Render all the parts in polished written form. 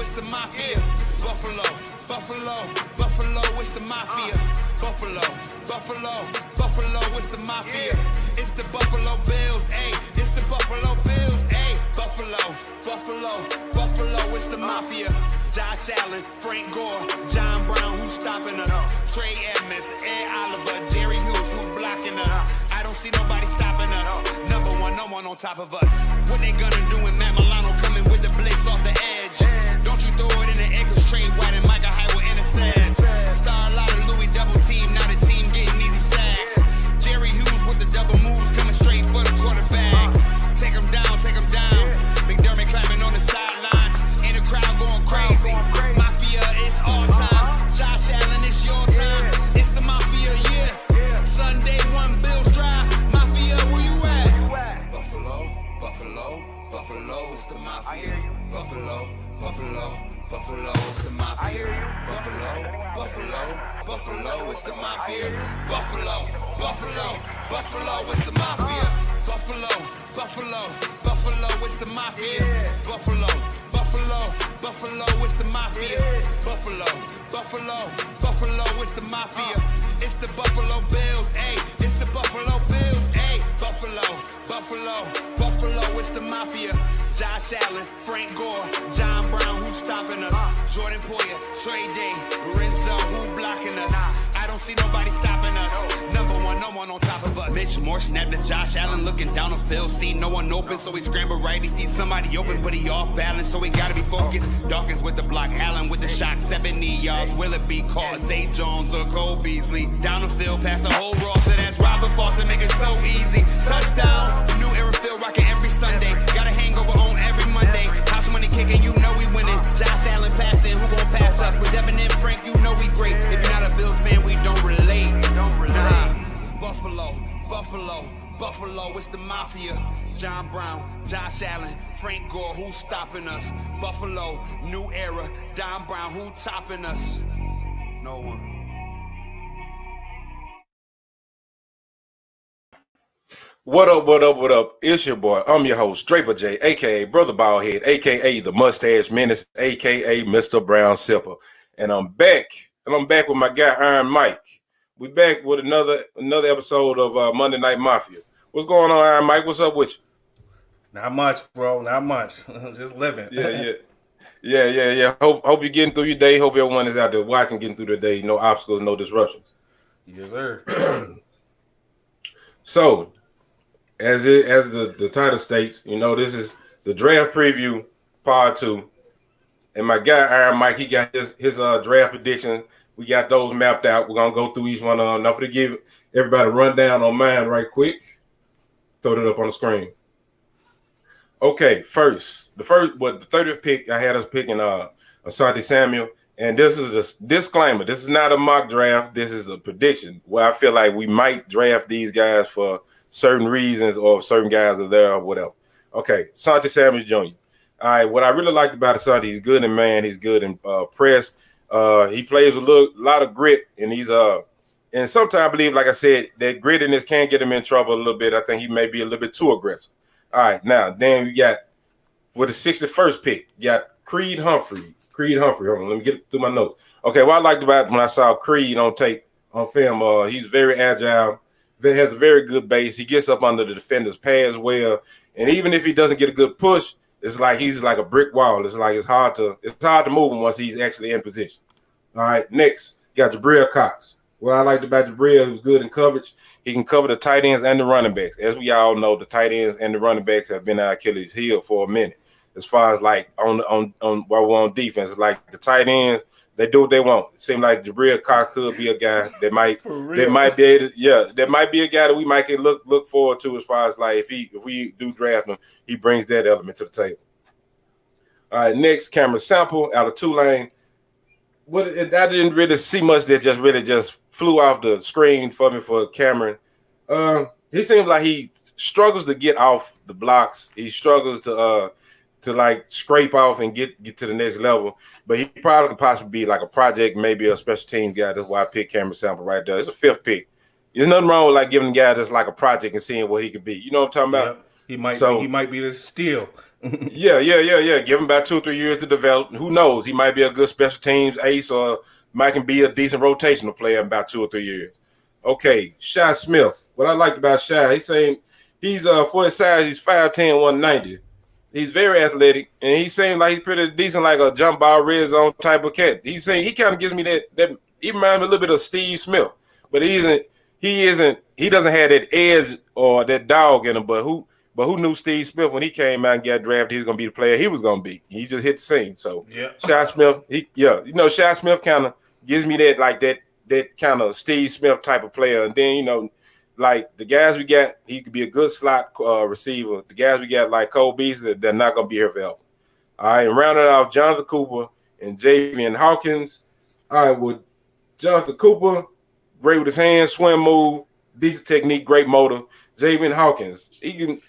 it's the mafia. Buffalo, it's the mafia. Buffalo, it's the mafia. It's the Buffalo Bills, ayy. It's the Buffalo Bills, ayy. Buffalo, it's the mafia. Joshallen, Frank Gore, John Brown, who's stopping us? Trey Edmonds, Ed Oliver, Jerry Hughes, who blocking us? I don't see nobody stopping us. Number one, no one on top of us. What they gonna do when Matt Milano coming with the blitz off the edge? Don't you throw it in the air, cause Trey White and Micah Hyde were intercept. Star a lot of Louis double team, now the team getting easy sacks. Jerry Hughes with the double moves, coming straight for the quarterback. Take him down. McDermott clapping on the sidelines, and the crowd going crazy. Mafia, it's all time. Joshallen, it's your time. It's the Mafia, yeah. Sunday, 1 Bills Drive. Mafia, where you at? Buffalo, it's the Mafia. Buffalo, it's the Mafia. Buffalo, it's the Mafia. Buffalo, it's the Mafia. Buffalo, it's the Mafia. Buffalo, it's the Mafia. Buffalo, it's the Mafia. It's the Buffalo Bills, ayy. It's the Buffalo Bills, ayy. Buffalo, it's the Mafia. Joshallen, Frank Gore, John Brown, who's stopping us? Jordan Poyer, Trey Day, Rizzo, who blocking us? I don't see nobody stopping us. Number one, no one on top of us. Mitch Moore snapped to Joshallen, looking down the field, see no one open, so he scrambled right. He sees somebody open, but he off balance, so he gotta be focused. Dawkins with the block, Allen with the shot, 70 yards. Will it be caught? Zay Jones or Cole Beasley? Down the field, past the whole roster, that's Robert Foster, make it so easy. Touchdown, new era field rocking every Sunday. Got a hangover on every Monday. House money kicking, you know we winning. Joshallen passing, who gon' pass us? With Devin and Frank, you know we great. If you're not a Bills fan, we don't relate. Buffalo, it's the Mafia. John Brown, Joshallen, Frank Gore, who's stopping us? Buffalo, new era. Don Brown, who topping us? No one. What up? It's your boy. I'm your host, Draper J, a.k.a. Brother Baldhead, a.k.a. The Mustache Menace, a.k.a. Mr. Brown Sipper. And I'm back with my guy, Iron Mike. We back with another episode of Monday Night Mafia. What's going on, Iron Mike? What's up with you? Not much, bro. Not much. Just living. Yeah. Hope you're getting through your day. Hope everyone is out there watching, getting through their day. No obstacles, no disruptions. Yes, sir. So, as the title states, this is the draft preview part 2. And my guy, Iron Mike, he got his draft prediction. We got those mapped out. We're going to go through each one of them. Now, for to give everybody a rundown on mine right quick, throw it up on the screen. Okay, the 30th pick, I had us picking Asante Samuel. And this is a disclaimer. This is not a mock draft. This is a prediction where I feel like we might draft these guys for certain reasons or certain guys are there or whatever. Okay, Asante Samuel Jr. All right, what I really liked about Asante, he's good in man. He's good in press. He plays with a lot of grit, and he's and sometimes I believe, like I said, that grittiness can get him in trouble a little bit. I think he may be a little bit too aggressive. All right, now then we got with the 61st pick, you got Creed Humphrey. Hold on, let me get through my notes. Okay, what I liked about when I saw Creed on tape on film, he's very agile, has a very good base. He gets up under the defender's pads well, and even if he doesn't get a good push, it's like he's like a brick wall. It's like it's hard to move him once he's actually in position. All right, next, you got Jabril Cox. What I liked about Jabril, he was good in coverage. He can cover the tight ends and the running backs. As we all know, the tight ends and the running backs have been our Achilles heel for a minute. As far as like on while we're on defense, it's like the tight ends, they do what they want. It seems like Jabril Cox could be a guy that might be a guy that we might get look forward to as far as like if we do draft him, he brings that element to the table. All right, next, Cameron Sample out of Tulane. I didn't really see much that just flew off the screen for me for Cameron. He seems like he struggles to get off the blocks. He struggles to like scrape off and get to the next level. But he probably could possibly be like a project, maybe a special team guy. That's why I picked Cameron Sample right there. It's a 5th pick. There's nothing wrong with like giving a guy that's like a project and seeing what he could be. You know what I'm talking about? Yeah, he might be the steal. Yeah. Give him about 2 or 3 years to develop. Who knows? He might be a good special teams ace, or might can be a decent rotational player in about 2 or 3 years. Okay, Shy Smith. What I liked about Shy, he's saying he's for his size, he's 5'10", 190. He's very athletic, and he seems like he's pretty decent, like a jump ball red zone type of cat. He's saying he kind of gives me that. He reminds me a little bit of Steve Smith, but he doesn't have that edge or that dog in him. But who knew Steve Smith when he came out and got drafted? He was gonna be the player he was gonna be. He just hit the scene. So yeah, Shy Smith, Shy Smith kind of gives me that kind of Steve Smith type of player. And then like the guys we got, he could be a good slot receiver. The guys we got like Cole Beasley, they're not gonna be here forever. All right, and rounding off Jonathan Cooper and Javian Hawkins. All right, with Jonathan Cooper, great with his hands, swim move, decent technique, great motor. Javian Hawkins, and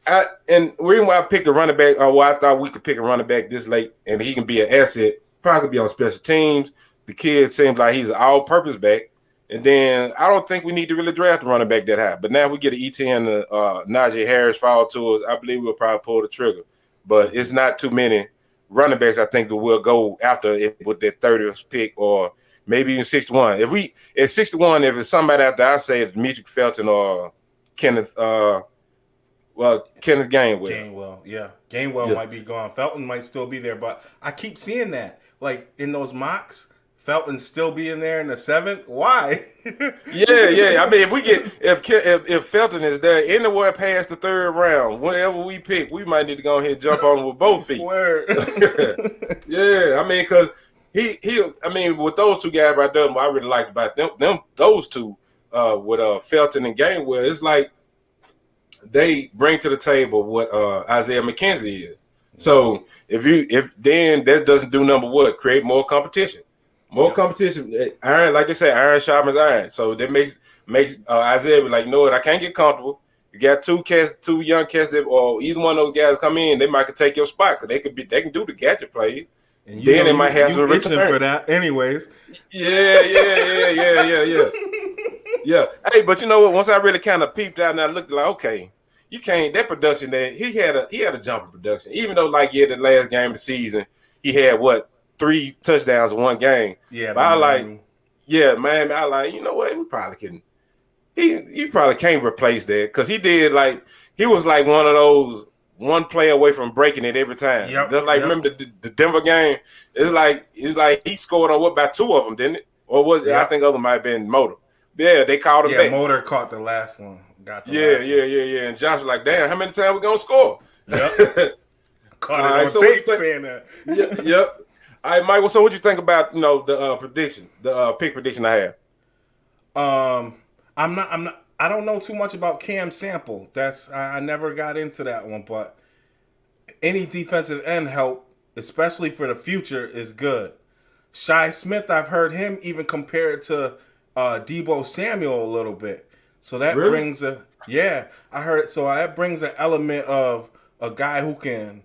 the reason why I picked a running back, or why I thought we could pick a running back this late, and he can be an asset, probably could be on special teams. The kid seems like he's an all-purpose back. And then I don't think we need to really draft a running back that high. But now we get an ETN, Najee Harris fall to us. I believe we'll probably pull the trigger. But it's not too many running backs I think that will go after it with that 30th pick, or maybe even 61. At 61, if it's somebody out there, I say it's Demetric Felton or Kenneth Gainwell. Gainwell might be gone. Felton might still be there, but I keep seeing that. Like in those mocks, Felton still being there in the 7th. Why? Yeah. I mean, if Felton is there anywhere past the 3rd round, whenever we pick, we might need to go ahead and jump on him with both feet. Word. Yeah, I mean, because with those two guys right there, what I really liked about those two, with Felton and Gainwell, it's like they bring to the table what Isaiah McKenzie is. So if then that doesn't do number what? Create more competition. More competition. Iron, like they say, iron sharpens iron. So that makes Isaiah be like, you know what? I can't get comfortable. You got two young cats that, or either one of those guys come in, they might could take your spot because they can do the gadget play. And then they might have some return for that, anyways. Yeah. Yeah. Hey, but you know what? Once I really kind of peeped out and I looked like, okay, you can't. That production that he had a jump in production. Even though the last game of the season he had 3 touchdowns in one game. Yeah, but I you know what? We probably can. You probably can't replace that because he was like one of those one play away from breaking it every time. Yep, just like remember the Denver game? It's like he scored on about 2 of them, didn't it? Or was it? Yep. I think other might have been Motor. Yeah, they called him back. Yeah, Motor caught the last one. Yeah. And Josh was like, damn, how many times we gonna score? Yep. Caught it on tape saying that. Yep. All right, Michael. So, what you think about the prediction, the pick prediction I have? I don't know too much about Cam Sample. I never got into that one, but any defensive end help, especially for the future, is good. Shy Smith, I've heard him even compared to Deebo Samuel a little bit. So that brings that brings an element of a guy who can,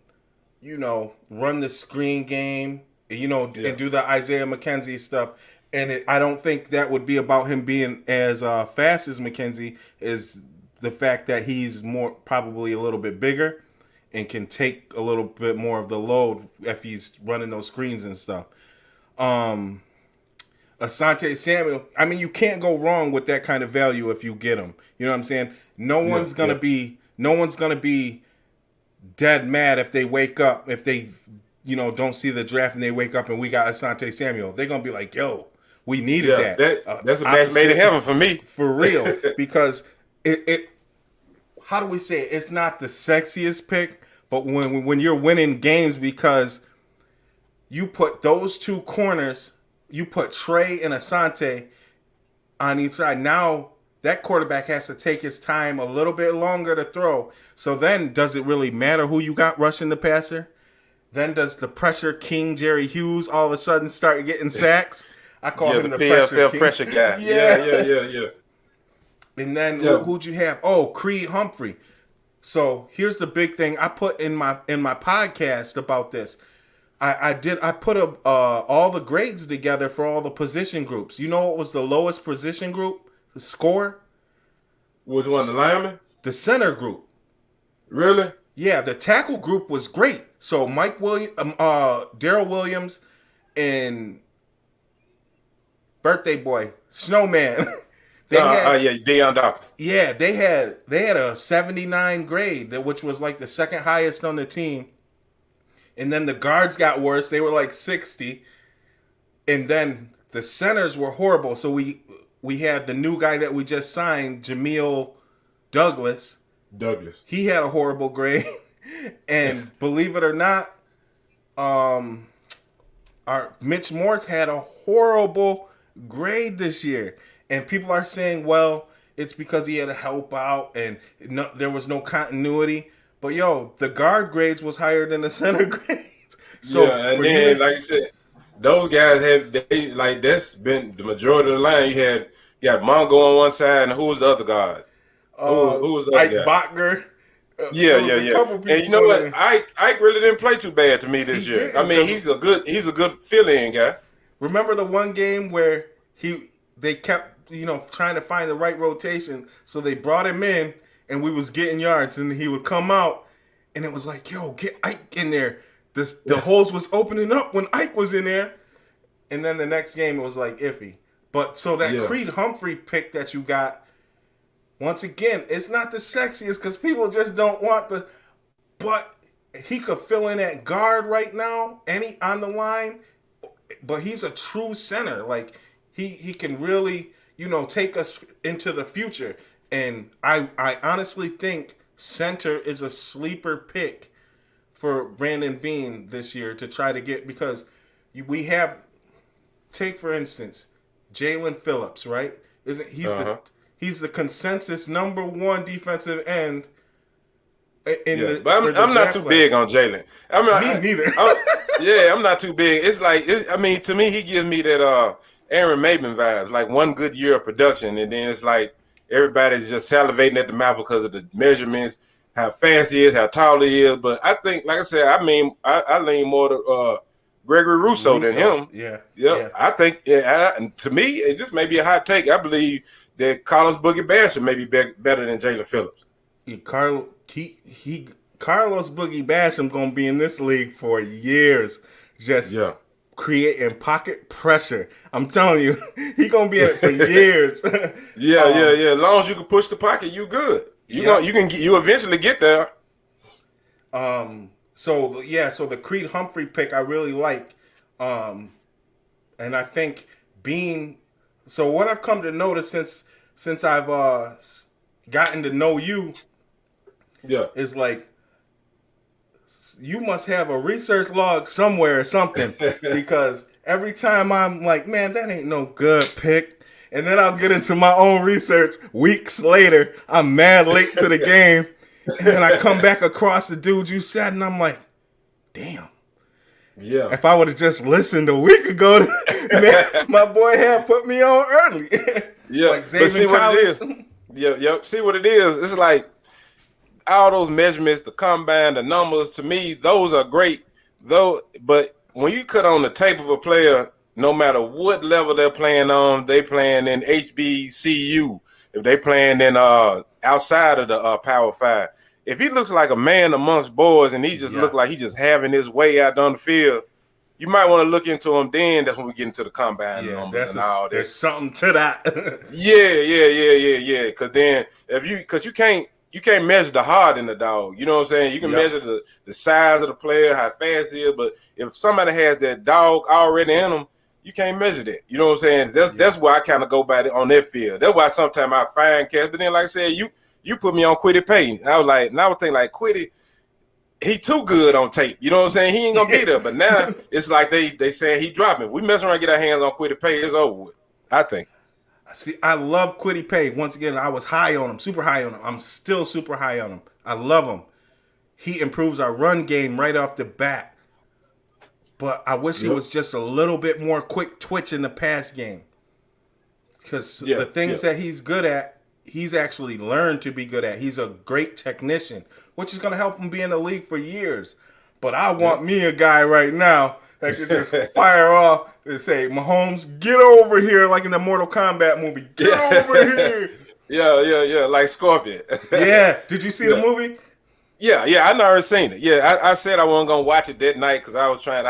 run the screen game, and do the Isaiah McKenzie stuff. And I don't think that would be about him being as fast as McKenzie, is the fact that he's probably a little bit bigger and can take a little bit more of the load if he's running those screens and stuff. Asante Samuel, I mean, you can't go wrong with that kind of value if you get him. You know what I'm saying? No one's gonna be dead mad if they wake up, if they don't see the draft and they wake up and we got Asante Samuel. They're gonna be like, yo, we needed that. That's a match made in heaven for me. For real. Because it how do we say it? It's not the sexiest pick, but when you're winning games, because you put those two corners, you put Trey and Asante on each side. Now that quarterback has to take his time a little bit longer to throw. So then does it really matter who you got rushing the passer? Then does the pressure king Jerry Hughes all of a sudden start getting sacks? I call him the PFL pressure guy. Yeah. And then who'd you have? Oh, Creed Humphrey. So here's the big thing I put in my podcast about this. I put all the grades together for all the position groups. You know what was the lowest position group? The score? Which one, the lineman? The center group. Really? Yeah, the tackle group was great. So Daryl Williams, and birthday boy Snowman. Yeah, Deion Dawkins. Yeah, they had a 79 grade, which was like the second highest on the team. And then the guards got worse; they were like 60. And then the centers were horrible. So we had the new guy that we just signed, Jameel Douglas. He had a horrible grade. And believe it or not, our Mitch Morse had a horrible grade this year. And people are saying, well, it's because he had to help out and there was no continuity. But the guard grades was higher than the center grades. So yeah, and then like you said, those guys that's been the majority of the line. You got Mongo on one side, and who was the other guy? Who was the other guy? Botker. Yeah. And you know what? Ike really didn't play too bad to me this year. I mean, he's a good fill-in guy. Remember the one game where they kept trying to find the right rotation, so they brought him in, and we was getting yards, and he would come out, and it was like, get Ike in there. The holes was opening up when Ike was in there, and then the next game it was like iffy. But so that Creed Humphrey pick that you got, once again, it's not the sexiest because people just don't want but he could fill in at guard right now, any on the line, but he's a true center. Like he can really, take us into the future. And I honestly think center is a sleeper pick for Brandon Beane this year to try to get, because we have, take for instance, Jalen Phillips, right? He's the consensus number one defensive end. But I'm not too big on Jalen. Me neither. I'm not too big. To me, he gives me that Aaron Maben vibes, like one good year of production, and then it's like everybody's just salivating at the mouth because of the measurements, how fast he is, how tall he is. But I think, like I said, I lean more to Gregory Rousseau than him. Yeah. I think, to me, it just may be a hot take. I believe that Carlos Boogie Basham may be better than Jalen Phillips. Carlos Boogie Basham gonna be in this league for years, just creating pocket pressure. I'm telling you, he gonna be in it for years. Yeah. As long as you can push the pocket, you good. You eventually get there. So the Creed Humphrey pick I really like, and I think Beane. So what I've come to notice since I've gotten to know you, is like you must have a research log somewhere or something, because every time I'm like, man, that ain't no good pick. And then I'll get into my own research weeks later. I'm mad late to the game. And then I come back across the dude you said, and I'm like, damn. Yeah. If I would have just listened a week ago, man, my boy had put me on early. Yeah. Like but see what it is. Yep. See what it is. It's like all those measurements, the combine, the numbers, to me, those are great. But when you cut on the tape of a player, no matter what level they're playing on, they playing in HBCU, if they playing in outside of the Power 5. If he looks like a man amongst boys and he just look like he just having his way out on the field, you might want to look into him then. That's when we get into the combine numbers and all that. There's something to that. Yeah. Because you can't measure the heart in the dog. You know what I'm saying? You can measure the size of the player, how fast he is, but if somebody has that dog already in them, you can't measure that. You know what I'm saying? That's why I kind of go by it on that field. That's why sometimes I find cats. But then, like I said, you put me on Quiddy Payton. And I was thinking like Quiddy, he too good on tape. You know what I'm saying? He ain't gonna be there. But now it's like they saying he dropping. We mess around and get our hands on Quiddy Payton, it's over with, I think. See, I love Quiddy Payton. Once again, I was high on him, super high on him. I'm still super high on him. I love him. He improves our run game right off the bat. But I wish he was just a little bit more quick twitch in the pass game. Because the things that he's good at, he's actually learned to be good at. He's a great technician, which is going to help him be in the league for years. But I want me a guy right now that can just fire off and say, Mahomes, get over here, like in the Mortal Kombat movie. Get over here. Yeah, like Scorpion. Yeah. Did you see the movie? Yeah, I already seen it. Yeah, I said I wasn't gonna watch it that night because I was trying.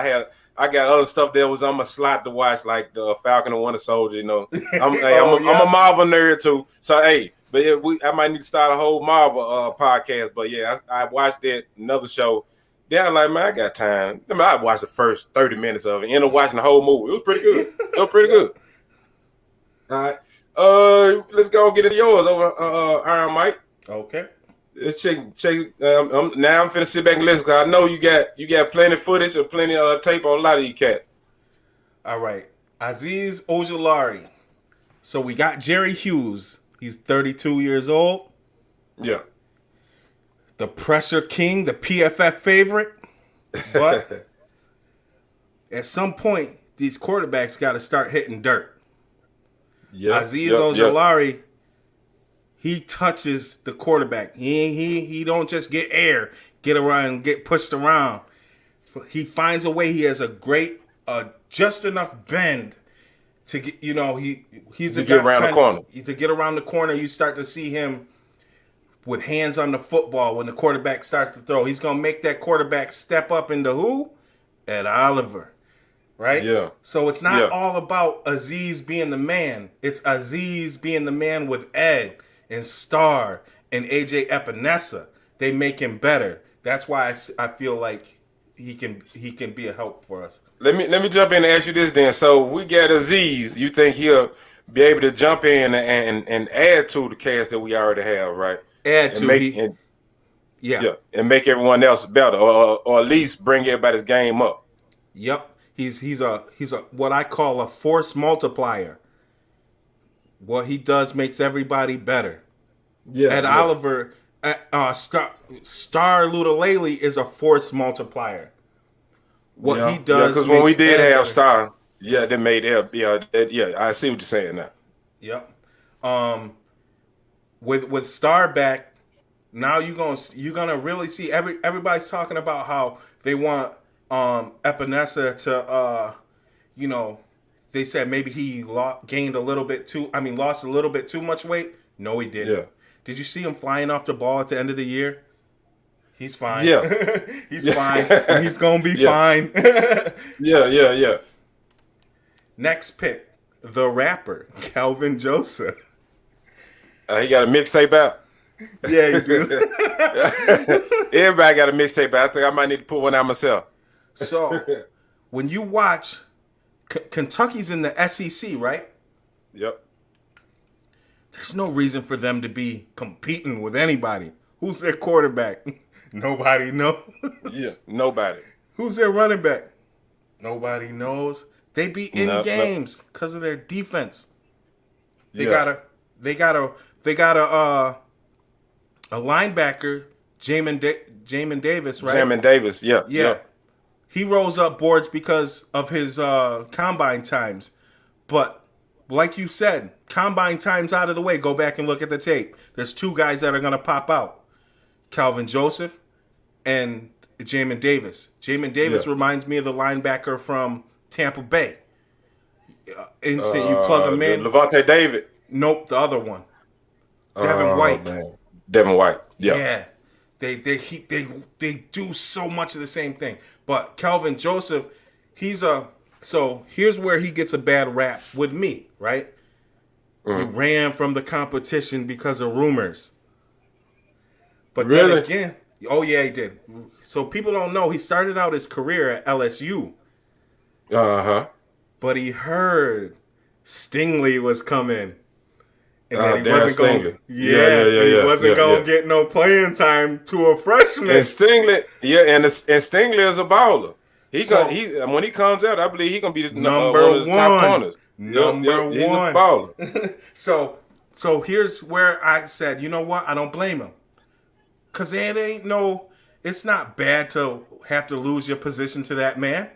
I got other stuff that was on my slot to watch, like the Falcon and Winter Soldier. You know, I'm a Marvel nerd too. So hey, but I might need to start a whole Marvel podcast. But yeah, I watched that another show. Yeah, I'm like, man, I got time. I mean, I watched the first 30 minutes of it. Ended up watching the whole movie. It was pretty good. It was pretty good. All right. Let's go get into yours over Iron Mike. Okay. Let's check. Now I'm finna sit back and listen because I know you got plenty of footage or plenty of tape on a lot of these cats. All right. Aziz Ojulari. So we got Jerry Hughes. He's 32 years old. Yeah. The pressure king, the PFF favorite. But at some point, these quarterbacks got to start hitting dirt. Yeah. Aziz Ojulari, he touches the quarterback. He don't just get air, get around, get pushed around. He finds a way. He has a great, just enough bend to get. He's to get around the corner. To get around the corner, you start to see him with hands on the football when the quarterback starts to throw. He's gonna make that quarterback step up into who? Ed Oliver. Right? Yeah. So it's not all about Aziz being the man. It's Aziz being the man with Ed and Star and AJ Epinesa. They make him better. That's why I feel like he can be a help for us. Let me jump in and ask you this then. So we got Aziz. You think he'll be able to jump in and add to the cast that we already have, right? And make everyone else better, or at least bring everybody's game up. Yep. He's a what I call a force multiplier. What he does makes everybody better. Yeah. Ed Oliver, Star Lutalele is a force multiplier. What he does, because when we did have Star, that made I see what you're saying now. Yep. With Star back, now you're gonna really see everybody's talking about how they want Epinesa to they said maybe he lost a little bit too much weight. No, he didn't. Yeah. Did you see him flying off the ball at the end of the year? He's fine. Yeah. He's fine. He's gonna be fine. Yeah. Next pick, the rapper Calvin Joseph. He got a mixtape out. Yeah, he do. Everybody got a mixtape out. I think I might need to put one out myself. So, when you watch, Kentucky's in the SEC, right? Yep. There's no reason for them to be competing with anybody. Who's their quarterback? Nobody knows. Yeah, nobody. Who's their running back? Nobody knows. They be in games because of their defense. They got a linebacker, Jamin Davis, right? Jamin Davis, yeah. He rose up boards because of his combine times. But like you said, combine times out of the way. Go back and look at the tape. There's two guys that are going to pop out. Calvin Joseph and Jamin Davis. Jamin Davis reminds me of the linebacker from Tampa Bay. Instant, you plug him in. Levante David. Nope, the other one. Devin White. Man. Devin White. Yeah. They do so much of the same thing. But Calvin Joseph, so here's where he gets a bad rap with me, right? Mm-hmm. He ran from the competition because of rumors. But really? Then again, oh yeah, he did. So people don't know he started out his career at LSU. Uh-huh. But he heard Stingley was coming. And that he wasn't going. He wasn't going to get no playing time to a freshman. And Stingley, and Stingley is a baller. When he comes out, I believe he's going to be the number one of the top corners. Number one. He's a baller. So here's where I said, you know what? I don't blame him. Because it's not bad to have to lose your position to that man.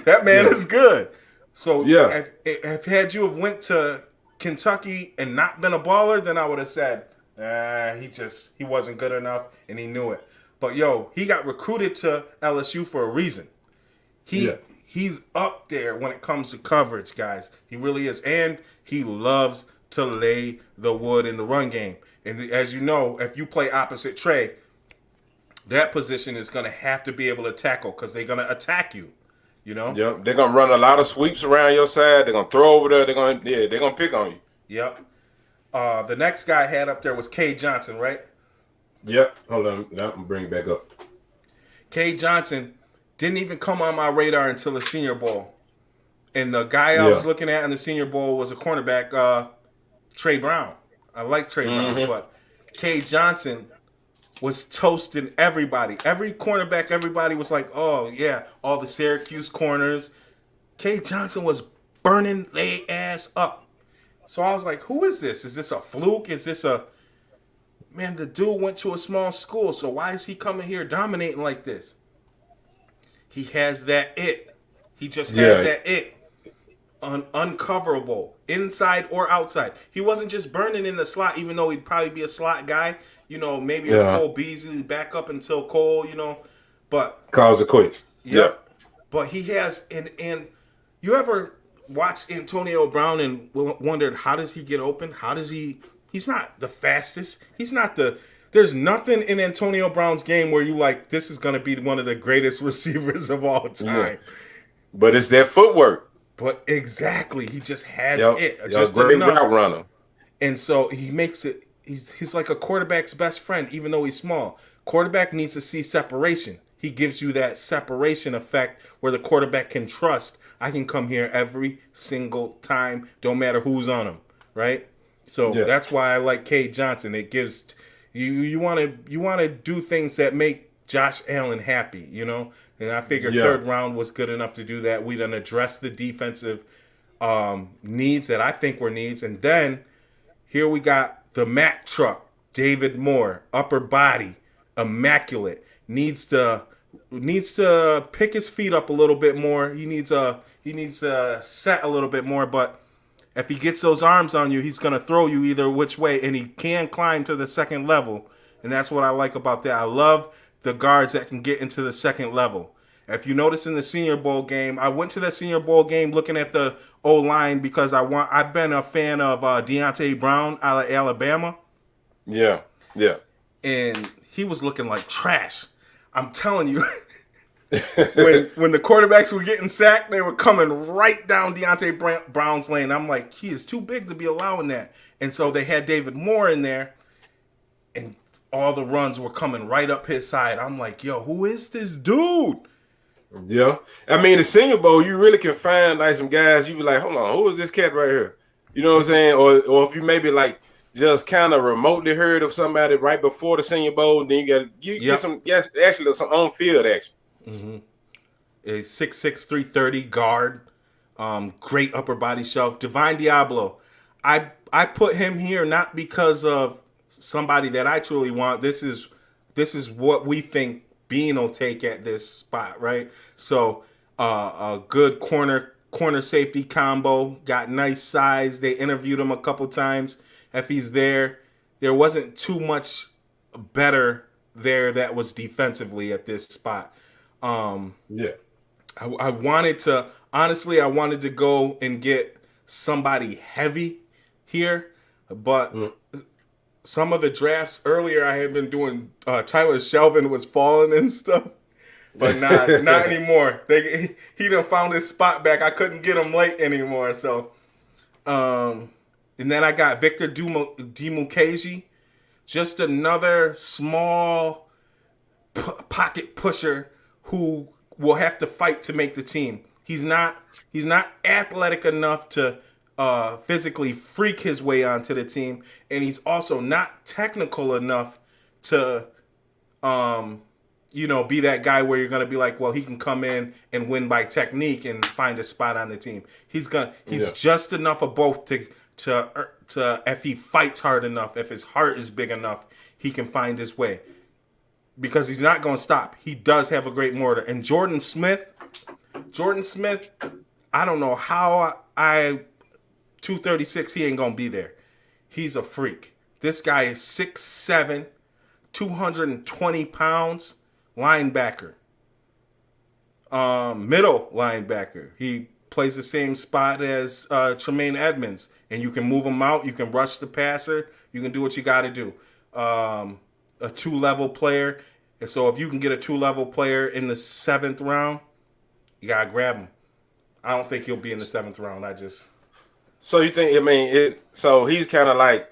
That man is good. So if had you have went to Kentucky and not been a baller, then I would have said, he wasn't good enough and he knew it. But he got recruited to LSU for a reason. He's up there when it comes to coverage, guys. He really is. And he loves to lay the wood in the run game. And as you know, if you play opposite Trey, that position is going to have to be able to tackle because they're going to attack you, you know? Yep. They're gonna run a lot of sweeps around your side. They're gonna throw over there. They're gonna pick on you. Yep. The next guy I had up there was Kay Johnson, right? Yep. Hold on. I'm gonna bring it back up. Kay Johnson didn't even come on my radar until the Senior Bowl. And the guy I was looking at in the Senior Bowl was a cornerback, Trey Brown. I like Trey Brown, but Kay Johnson was toasting everybody. Every cornerback, everybody was like, oh, yeah, all the Syracuse corners. Kay Johnson was burning their ass up. So I was like, who is this? Is this a fluke? Is this a... Man, the dude went to a small school, so why is he coming here dominating like this? He has that it. He just has that it. Uncoverable, inside or outside. He wasn't just burning in the slot, even though he'd probably be a slot guy. You know, maybe a Cole Beasley back up until Cole, you know. But calls it quits. Yeah. But he has, and you ever watched Antonio Brown and wondered, how does he get open? How does he's not the fastest. There's nothing in Antonio Brown's game where you like, this is going to be one of the greatest receivers of all time. Yeah. But it's that footwork. But exactly, he just has it. Just great route runner. And so he makes it, he's like a quarterback's best friend, even though he's small. Quarterback needs to see separation. He gives you that separation effect where the quarterback can trust, I can come here every single time, don't matter who's on him, right? So that's why I like Kay Johnson. It gives you want to do things that make Josh Allen happy, you know? And I figured third round was good enough to do that. We done addressed the defensive needs that I think were needs. And then here we got the Mack truck, David Moore, upper body, immaculate. Needs to pick his feet up a little bit more. He needs to set a little bit more, but if he gets those arms on you, he's going to throw you either which way, and he can climb to the second level. And that's what I like about that. I love the guards that can get into the second level. If you notice in the Senior Bowl game, I went to the Senior Bowl game looking at the O-line because I've been a fan of Deontay Brown out of Alabama. Yeah. And he was looking like trash. I'm telling you, when the quarterbacks were getting sacked, they were coming right down Deontay Brown's lane. I'm like, he is too big to be allowing that. And so they had David Moore in there, and all the runs were coming right up his side. I'm like, yo, who is this dude? Yeah. I mean, the Senior Bowl, you really can find like some guys, you be like, hold on, who is this cat right here? You know what I'm saying? Or if you maybe like just kind of remotely heard of somebody right before the Senior Bowl, then you get some on-field action. Mm-hmm. A 6'6", 330 guard, great upper body shelf. Divine Diablo, I put him here not because of somebody that I truly want. This is what we think Bean will take at this spot, right? So a good corner safety combo, got nice size. They interviewed him a couple times. If he's there wasn't too much better there that was defensively at this spot. I wanted to go and get somebody heavy here, but some of the drafts earlier I had been doing, Tyler Shelvin was falling and stuff, but not anymore. He done found his spot back. I couldn't get him late anymore. So, and then I got Victor Dimukeji, just another small pocket pusher who will have to fight to make the team. He's not athletic enough to physically freak his way onto the team, and he's also not technical enough to be that guy where you're gonna be like, well, he can come in and win by technique and find a spot on the team. He's just enough of both to if he fights hard enough, if his heart is big enough, he can find his way. Because he's not going to stop. He does have a great mortar. And Jordan Smith, I don't know how 236, he ain't going to be there. He's a freak. This guy is 6'7", 220 pounds, linebacker. Middle linebacker. He plays the same spot as Tremaine Edmonds. And you can move him out. You can rush the passer. You can do what you got to do. A two-level player. And so if you can get a 2-level player in the 7th round, you gotta grab him. I don't think he'll be in the 7th round. So you think? I mean, so he's kind of like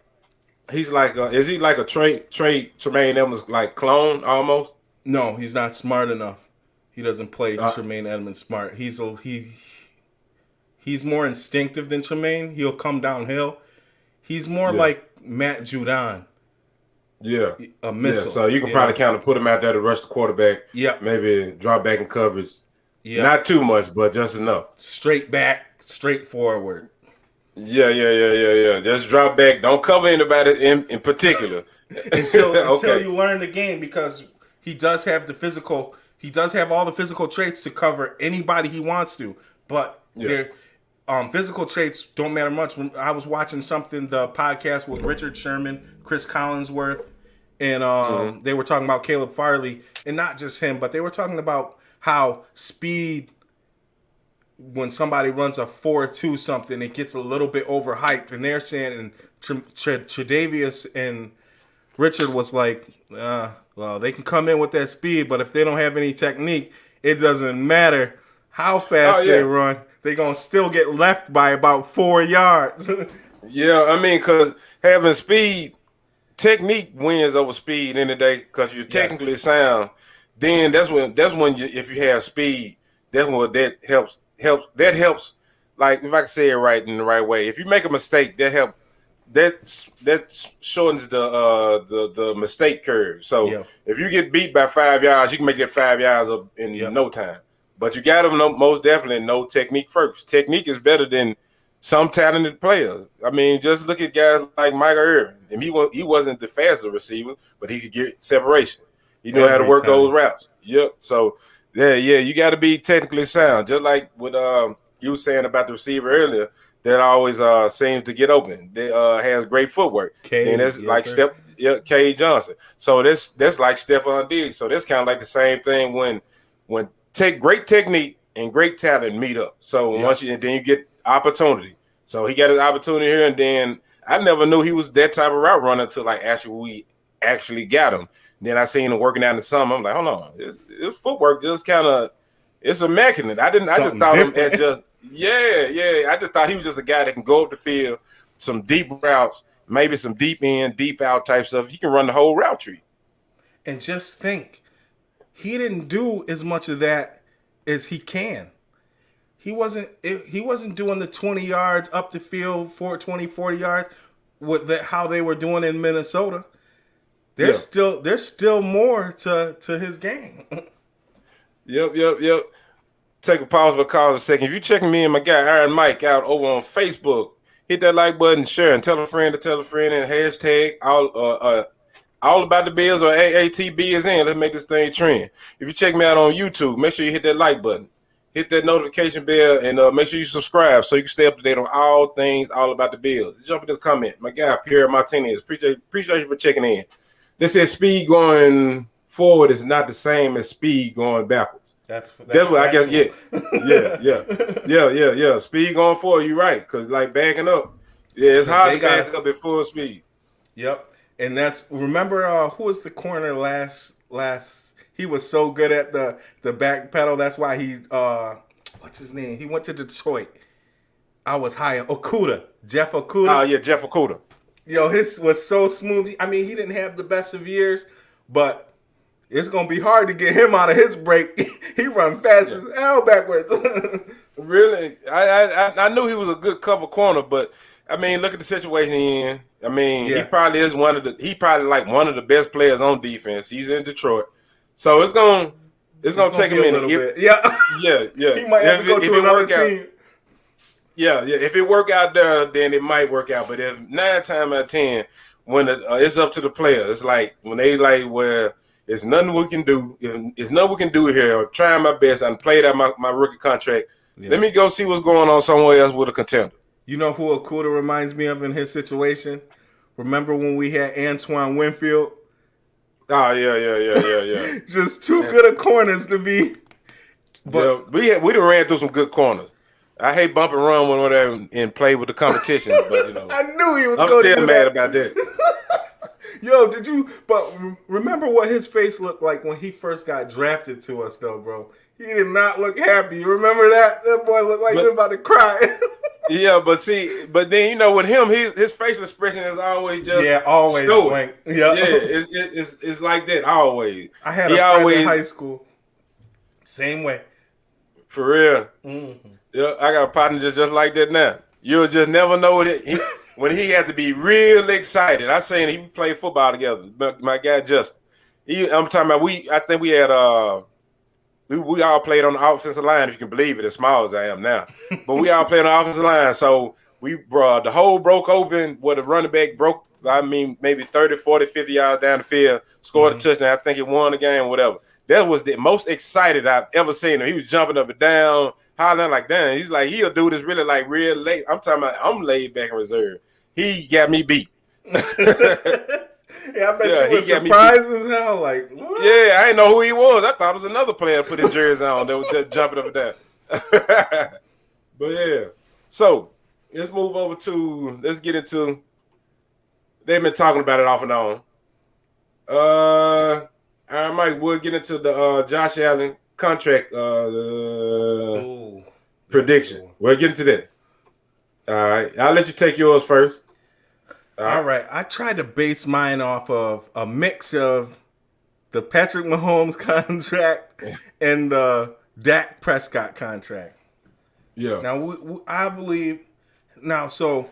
is he like a Tremaine Edmonds like clone almost? No, he's not smart enough. He doesn't play Uh, Tremaine Edmonds smart. He's more instinctive than Tremaine. He'll come downhill. He's more like Matt Judon. Yeah, A missile. Yeah, so you can probably kind of put him out there to rush the quarterback. Yeah, maybe drop back in coverage. Yeah, not too much, but just enough. Straight back, straight forward. Yeah. Just drop back. Don't cover anybody in particular until you learn the game, because he does have the physical. He does have all the physical traits to cover anybody he wants to, but their physical traits don't matter much. When I was watching the podcast with Richard Sherman, Chris Collinsworth, and they were talking about Caleb Farley, and not just him, but they were talking about how speed, when somebody runs a 4.2 something, it gets a little bit overhyped. And they're saying, and Tre'Davious and Richard was like, well, they can come in with that speed, but if they don't have any technique, it doesn't matter how fast they run. They're going to still get left by about 4 yards. Yeah, I mean, because having speed, technique wins over speed any day, because you're technically sound. Then that's when if you have speed, that's when that helps. That helps. Like, if I can say it right in the right way, if you make a mistake, that shortens the mistake curve. So if you get beat by 5 yards, you can make that 5 yards up in no time. But you got to most definitely know technique first. Technique is better than some talented players. I mean, just look at guys like Michael Irvin. And he wasn't the fastest receiver, but he could get separation. He knew how to work those routes. Yep. So, you got to be technically sound. Just like what you were saying about the receiver earlier, that always seems to get open. That has great footwork. And that's K. Johnson. So that's like Stephon Diggs. So that's kind of like the same thing when great technique and great talent meet up. So then you get opportunity. So he got his opportunity here, and then I never knew he was that type of route runner until we actually got him. Then I seen him working out in the summer. I'm like, hold on, his footwork just kind of, it's immaculate. I just thought him as just I just thought he was just a guy that can go up the field, some deep routes, maybe some deep in, deep out type stuff. He can run the whole route tree. And just think, he didn't do as much of that as he can. He wasn't doing the 20 yards up the field, 40 yards with how they were doing in Minnesota. There's still more to his game. Yep. Take a pause for a call a second. If you're checking me and my guy Iron Mike out over on Facebook, hit that like button, share, and tell a friend, and hashtag all about the Bills or AATB is in. Let's make this thing trend. If you check me out on YouTube, make sure you hit that like button, hit that notification bell, and make sure you subscribe so you can stay up to date on all things all about the Bills. Jump in this comment. My guy Pierre Martinez, appreciate you for checking in. They said speed going forward is not the same as speed going backwards. That's what I guess. Yeah. Speed going forward, you're right. Because like backing up, it's hard to back up at full speed. Yep. And remember who was the corner last? He was so good at the back pedal. That's why he what's his name? He went to Detroit. I was high on Jeff Okudah. Oh yeah, Jeff Okudah. Yo, his was so smooth. I mean, he didn't have the best of years, but it's gonna be hard to get him out of his break. He run fast as hell backwards. Really, I knew he was a good cover corner, but I mean, look at the situation he's in. I mean, he probably is one of the best players on defense. He's in Detroit, so it's gonna take a minute. He might have to go to another team. Yeah. If it work out there, then it might work out. But if 9 times out of 10, when it's up to the player, it's like when they like, well, there's nothing we can do. There's nothing we can do here. I'm trying my best. I played out my rookie contract. Yeah. Let me go see what's going on somewhere else with a contender. You know who Okudah reminds me of in his situation? Remember when we had Antoine Winfield? Oh, yeah. Just too good of corners to be. But we done ran through some good corners. I hate bump and run when we're and play with the competition. But, I knew he was going to do that. I'm still mad about that. Yo, did you? But remember what his face looked like when he first got drafted to us, though, bro. He did not look happy. You remember that? That boy looked like he was about to cry. Yeah, but then with him, his facial expression is always just always blank. Yeah, it's like that always. I had a friend in high school, same way. For real. Mm-hmm. Yeah, I got a partner just like that now. You'll just never know when he had to be real excited. I seen he played football together. My guy Justin. I'm talking about I think we had we all played on the offensive line, if you can believe it, as small as I am now. But we all played on the offensive line. So the hole broke open where the running back broke, maybe 30, 40, 50 yards down the field, scored a touchdown. I think he won the game, whatever. That was the most excited I've ever seen him. He was jumping up and down, hollering like, damn. He's like, he'll do this really like real late. I'm talking about I'm laid back and reserved. He got me beat. Yeah, I bet you were surprised as hell. Like, what? Yeah, I didn't know who he was. I thought it was another player put his jersey on that was just jumping up and down. But yeah. So let's move over let's get into, they've been talking about it off and on. All right, Mike, we'll get into the Josh Allen contract prediction. We'll get into that. All right. I'll let you take yours first. All right. I tried to base mine off of a mix of the Patrick Mahomes contract and the Dak Prescott contract. Yeah. Now, I believe... Now, so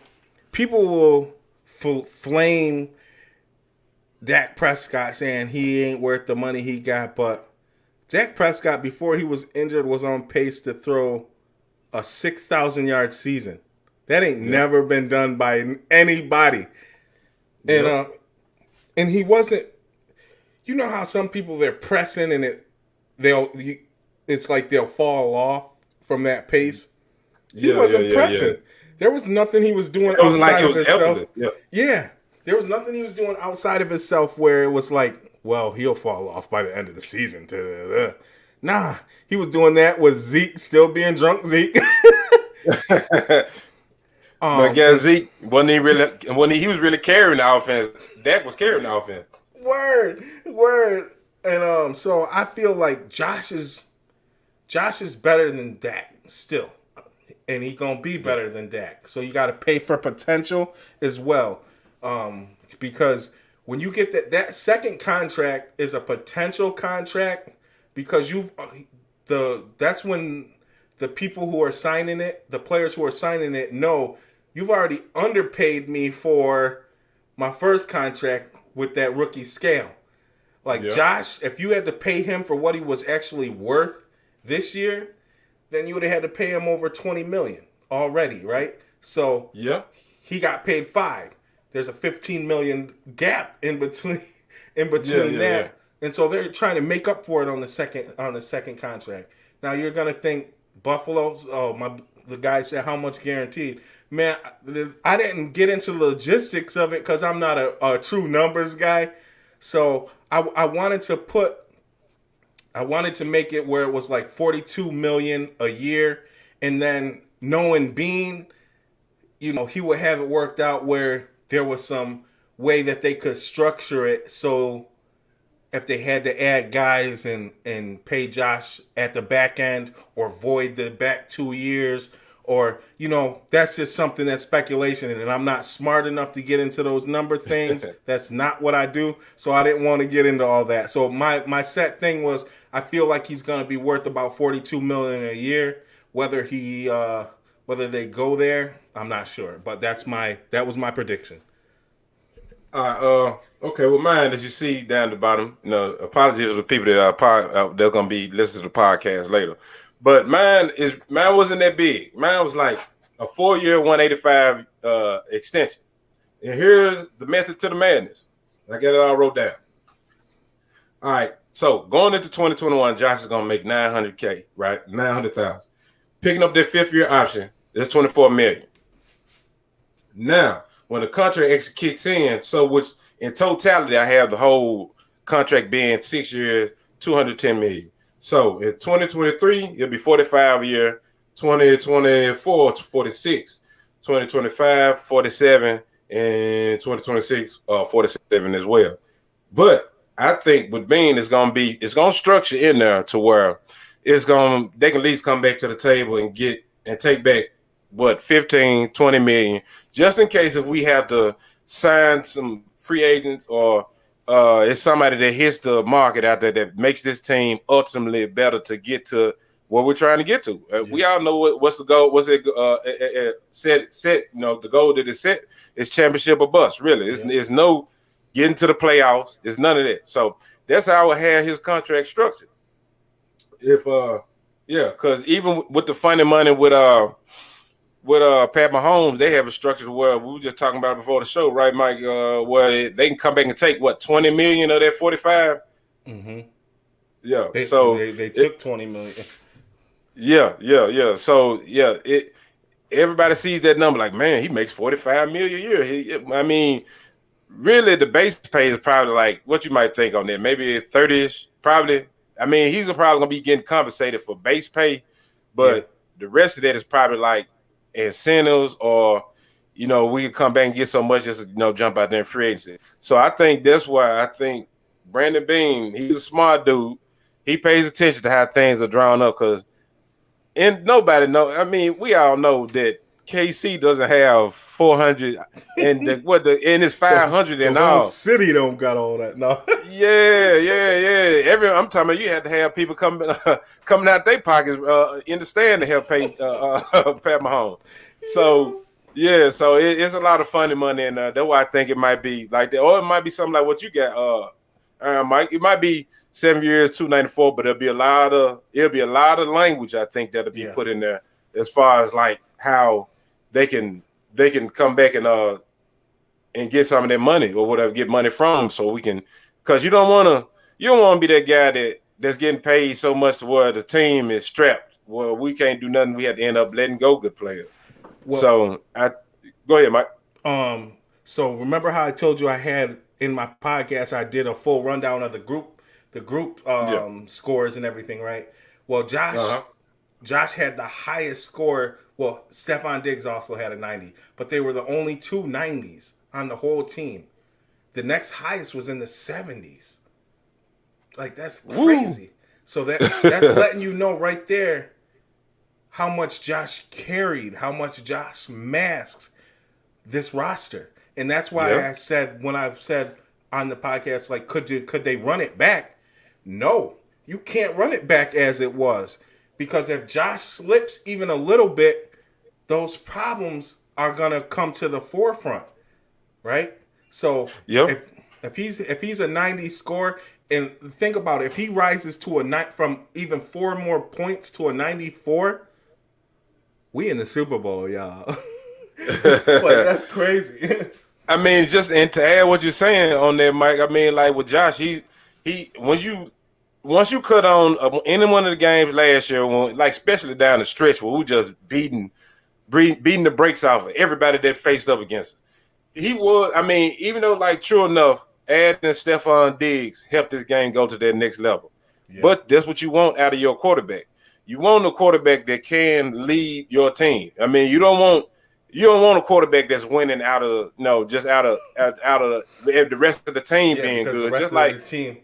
people will flame Dak Prescott saying he ain't worth the money he got, but Dak Prescott, before he was injured, was on pace to throw a 6,000-yard season. That ain't never been done by anybody. And and he wasn't. You know how some people, they're pressing and it's like they'll fall off from that pace. He wasn't pressing. Yeah. There was nothing he was doing outside of himself. Yeah. There was nothing he was doing outside of himself where it was like, well, he'll fall off by the end of the season. Nah, he was doing that with Zeke still being drunk Zeke. But again, Zeke wasn't he was really carrying the offense. Dak was carrying the offense. Word. And so I feel like Josh is better than Dak still. And he gonna be better than Dak. So you gotta pay for potential as well. Because when you get that second contract is a potential contract, because that's when the people who are signing it, the players who are signing it, know you've already underpaid me for my first contract with that rookie scale. Like Josh, if you had to pay him for what he was actually worth this year, then you would have had to pay him over $20 million already, right? So he got paid $5 million. There's a $15 million gap in between that. Yeah. And so they're trying to make up for it on the second contract. Now you're gonna think Buffalo's. The guy said how much guaranteed. Man, I didn't get into the logistics of it because I'm not a true numbers guy. So I wanted to make it where it was like $42 million a year, and then knowing Bean, he would have it worked out where there was some way that they could structure it so if they had to add guys and pay Josh at the back end or void the back 2 years, or, that's just something that's speculation, and I'm not smart enough to get into those number things. That's not what I do, so I didn't want to get into all that. So my set thing was I feel like he's going to be worth about $42 million a year. Whether they go there, I'm not sure, but that was my prediction. Okay. Well, mine, as you see down the bottom, apologies to the people that they're gonna be listening to the podcast later. But mine wasn't that big. Mine was like a 4-year, 185 extension. And here's the method to the madness. I got it all wrote down. All right. So going into 2021, Josh is gonna make $900K, right? $900,000. Picking up that 5th year option, that's $24 million. Now, when the contract actually kicks in, so which in totality, I have the whole contract being 6 years, $210 million. So in 2023, it'll be 45 year, 2024 to 46, 2025, 47, in 2026, 47 as well. But I think with Bean, it's gonna structure in there to where they can at least come back to the table and take back what 15, 20 million, just in case if we have to sign some free agents or it's somebody that hits the market out there that makes this team ultimately better to get to what we're trying to get to. We all know what's the goal. What's it set? The goal that is set is championship or bust. Really, it's no getting to the playoffs. It's none of that. So that's how I would have his contract structured. If because even with the funny money with Pat Mahomes, they have a structure where we were just talking about it before the show, right, Mike? Where they can come back and take what 20 million of that 45. Mm-hmm. Yeah. They took 20 million. Yeah. So everybody sees that number like, man, he makes 45 million a year. Really, the base pay is probably like what you might think on that, maybe 30ish, probably. He's probably gonna be getting compensated for base pay, but the rest of that is probably like incentives or we could come back and get so much just jump out there in free agency. So I think that's why I think Brandon Beane, he's a smart dude. He pays attention to how things are drawn up and nobody know. We all know that KC doesn't have 400 and it's 500 and all. City don't got all that. No. Yeah. I'm talking about you had to have people coming out their pockets in the stand to help pay Pat Mahomes. So so it's a lot of funny money in there. That's why I think it might be like that, or it might be something like what you got, Mike. It might be 7 years, 294, but it'll be a lot of language. I think that'll be put in there as far as like how they can come back and get some of their money or whatever, get money from them, so we can, because you don't want to be that guy that's getting paid so much to where the team is strapped. Well, we can't do nothing. We have to end up letting go good players. Well, go ahead, Mike. So remember how I told you I had in my podcast I did a full rundown of the group scores and everything, right? Well, Josh had the highest score. Well, Stephon Diggs also had a 90, but they were the only two 90s on the whole team. The next highest was in the 70s. Like, that's crazy. Woo. So that's letting you know right there how much Josh carried, how much Josh masks this roster. And that's why I said, when I said on the podcast, like, could they run it back? No, you can't run it back as it was. Because if Josh slips even a little bit, those problems are gonna come to the forefront, right? So if he's a 90 score, and think about it, if he rises to from even 4 more points to a 94, we in the Super Bowl, y'all. Like, that's crazy. Just and to add what you're saying on there, Mike. Like with Josh, he once you cut on any one of the games last year, like especially down the stretch where we just beating the brakes off of everybody that faced up against us. He was, even though, like, true enough, adding Stephon Diggs helped this game go to that next level. Yeah. But that's what you want out of your quarterback. You want a quarterback that can lead your team. You don't want a quarterback that's winning out of the rest of the team being good. Just like the team.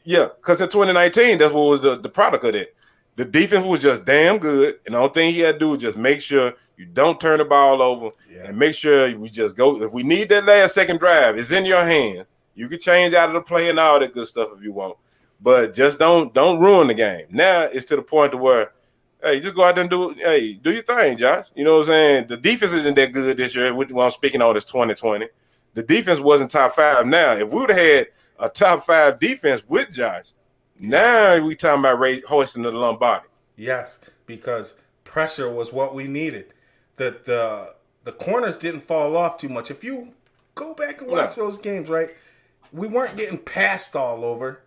Yeah, because in 2019, that's what was the product of that. The defense was just damn good, and the only thing he had to do was just make sure you don't turn the ball over and make sure we just go. If we need that last second drive, it's in your hands. You can change out of the play and all that good stuff if you want, but just don't ruin the game. Now it's to the point to where, hey, just go out there and do your thing, Josh. You know what I'm saying? The defense isn't that good this year. What I'm speaking on is 2020. The defense wasn't top 5. Now, if we would have had a top 5 defense with Josh, now we talking about hoisting the Lombardi. Yes, because pressure was what we needed. The corners didn't fall off too much. If you go back and watch those games, right, we weren't getting passed all over.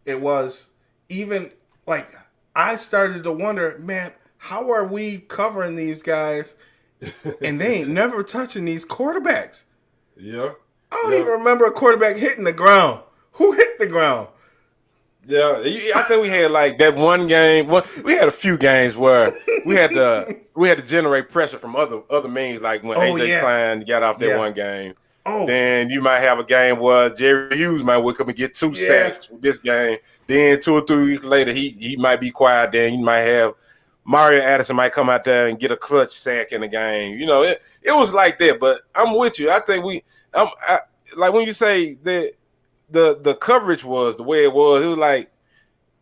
It was even like I started to wonder, man, how are we covering these guys and they ain't never touching these quarterbacks? Yeah. I don't even remember a quarterback hitting the ground. Who hit the ground? Yeah, I think we had like that one game. Well, we had a few games where we had to generate pressure from other means, like when Oh AJ yeah, Klein got off that yeah. one game. Oh Then you might have a game where Jerry Hughes might wake up and get 2 yeah. sacks with this game. Then 2 or 3 weeks later, he might be quiet. Then you might have Mario Addison might come out there and get a clutch sack in the game. It was like that. But I'm with you. I think like when you say that the coverage was the way it was like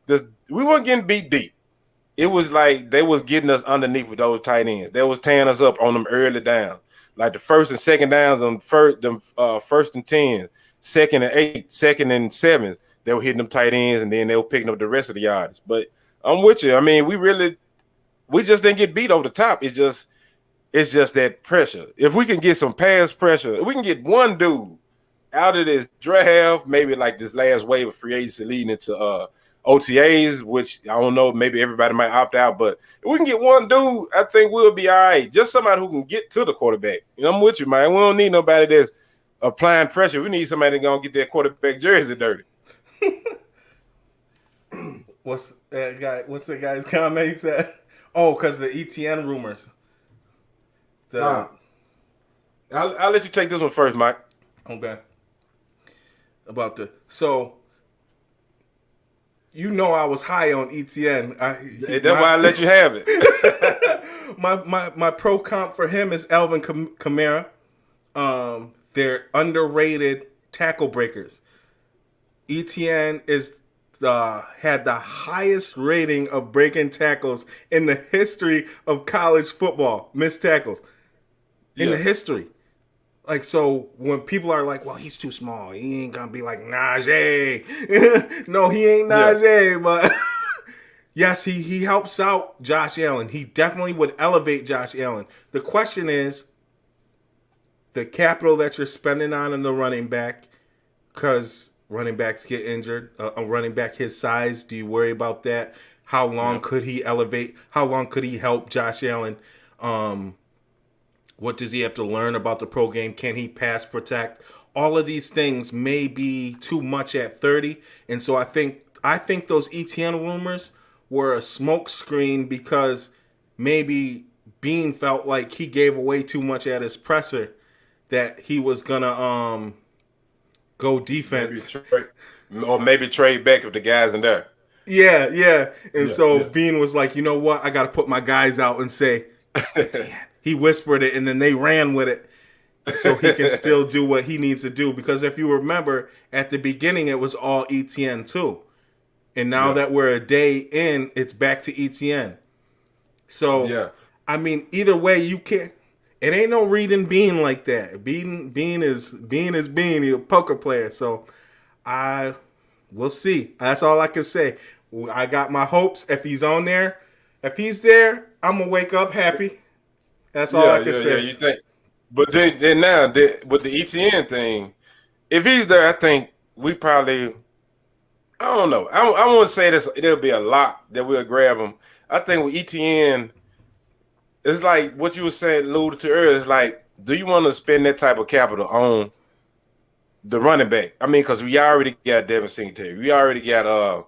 we weren't getting beat deep. It was like they was getting us underneath with those tight ends. They was tearing us up on them early downs. Like the first and second downs on first and 10, second and 8, second and 7, they were hitting them tight ends, and then they were picking up the rest of the yardage. But I'm with you. I mean, we just didn't get beat over the top. It's just that pressure. If we can get some pass pressure, if we can get one dude out of this draft, maybe like this last wave of free agency leading into OTAs, which I don't know, maybe everybody might opt out, but if we can get one dude, I think we'll be all right. Just somebody who can get to the quarterback. I'm with you, man. We don't need nobody that's applying pressure. We need somebody that's going to get their quarterback jersey dirty. What's that guy's comment? He said, oh, because the ETN rumors. I'll let you take this one first, Mike. Okay. So I was high on ETN. That's why I let you have it. my pro comp for him is Alvin Kamara. They're underrated tackle breakers. ETN had the highest rating of breaking tackles in the history of college football. Missed tackles in the history. Like, so when people are like, well, he's too small, he ain't gonna be like Najee. No, he ain't Najee, but yes, he helps out Josh Allen. He definitely would elevate Josh Allen. The question is the capital that you're spending on the running back, because running backs get injured. A running back his size, do you worry about that? How long could he elevate? How long could he help Josh Allen? What does he have to learn about the pro game? Can he pass protect? All of these things may be too much at 30. And so I think those ETN rumors were a smoke screen because maybe Bean felt like he gave away too much at his presser, that he was gonna go defense. Maybe trade back if the guys in there. Yeah. And so Bean was like, you know what? I got to put my guys out and say, he whispered it, and then they ran with it so he can still do what he needs to do. Because if you remember, at the beginning, it was all ETN too. And now that we're a day in, it's back to ETN. So, I mean, either way, you can't. It ain't no reading Bean like that. Bean is Bean. He's a poker player. So, we'll see. That's all I can say. I got my hopes. If he's on there, if he's there, I'm gonna wake up happy. That's all I can say. Yeah, you think. But then now with the ETN thing, if he's there, I think we probably. I don't know. I won't say this. There'll be a lot that we'll grab him. I think with ETN, it's like what you were saying, alluded to earlier. It's like, do you want to spend that type of capital on the running back? I mean, because we already got Devin Singletary. We already got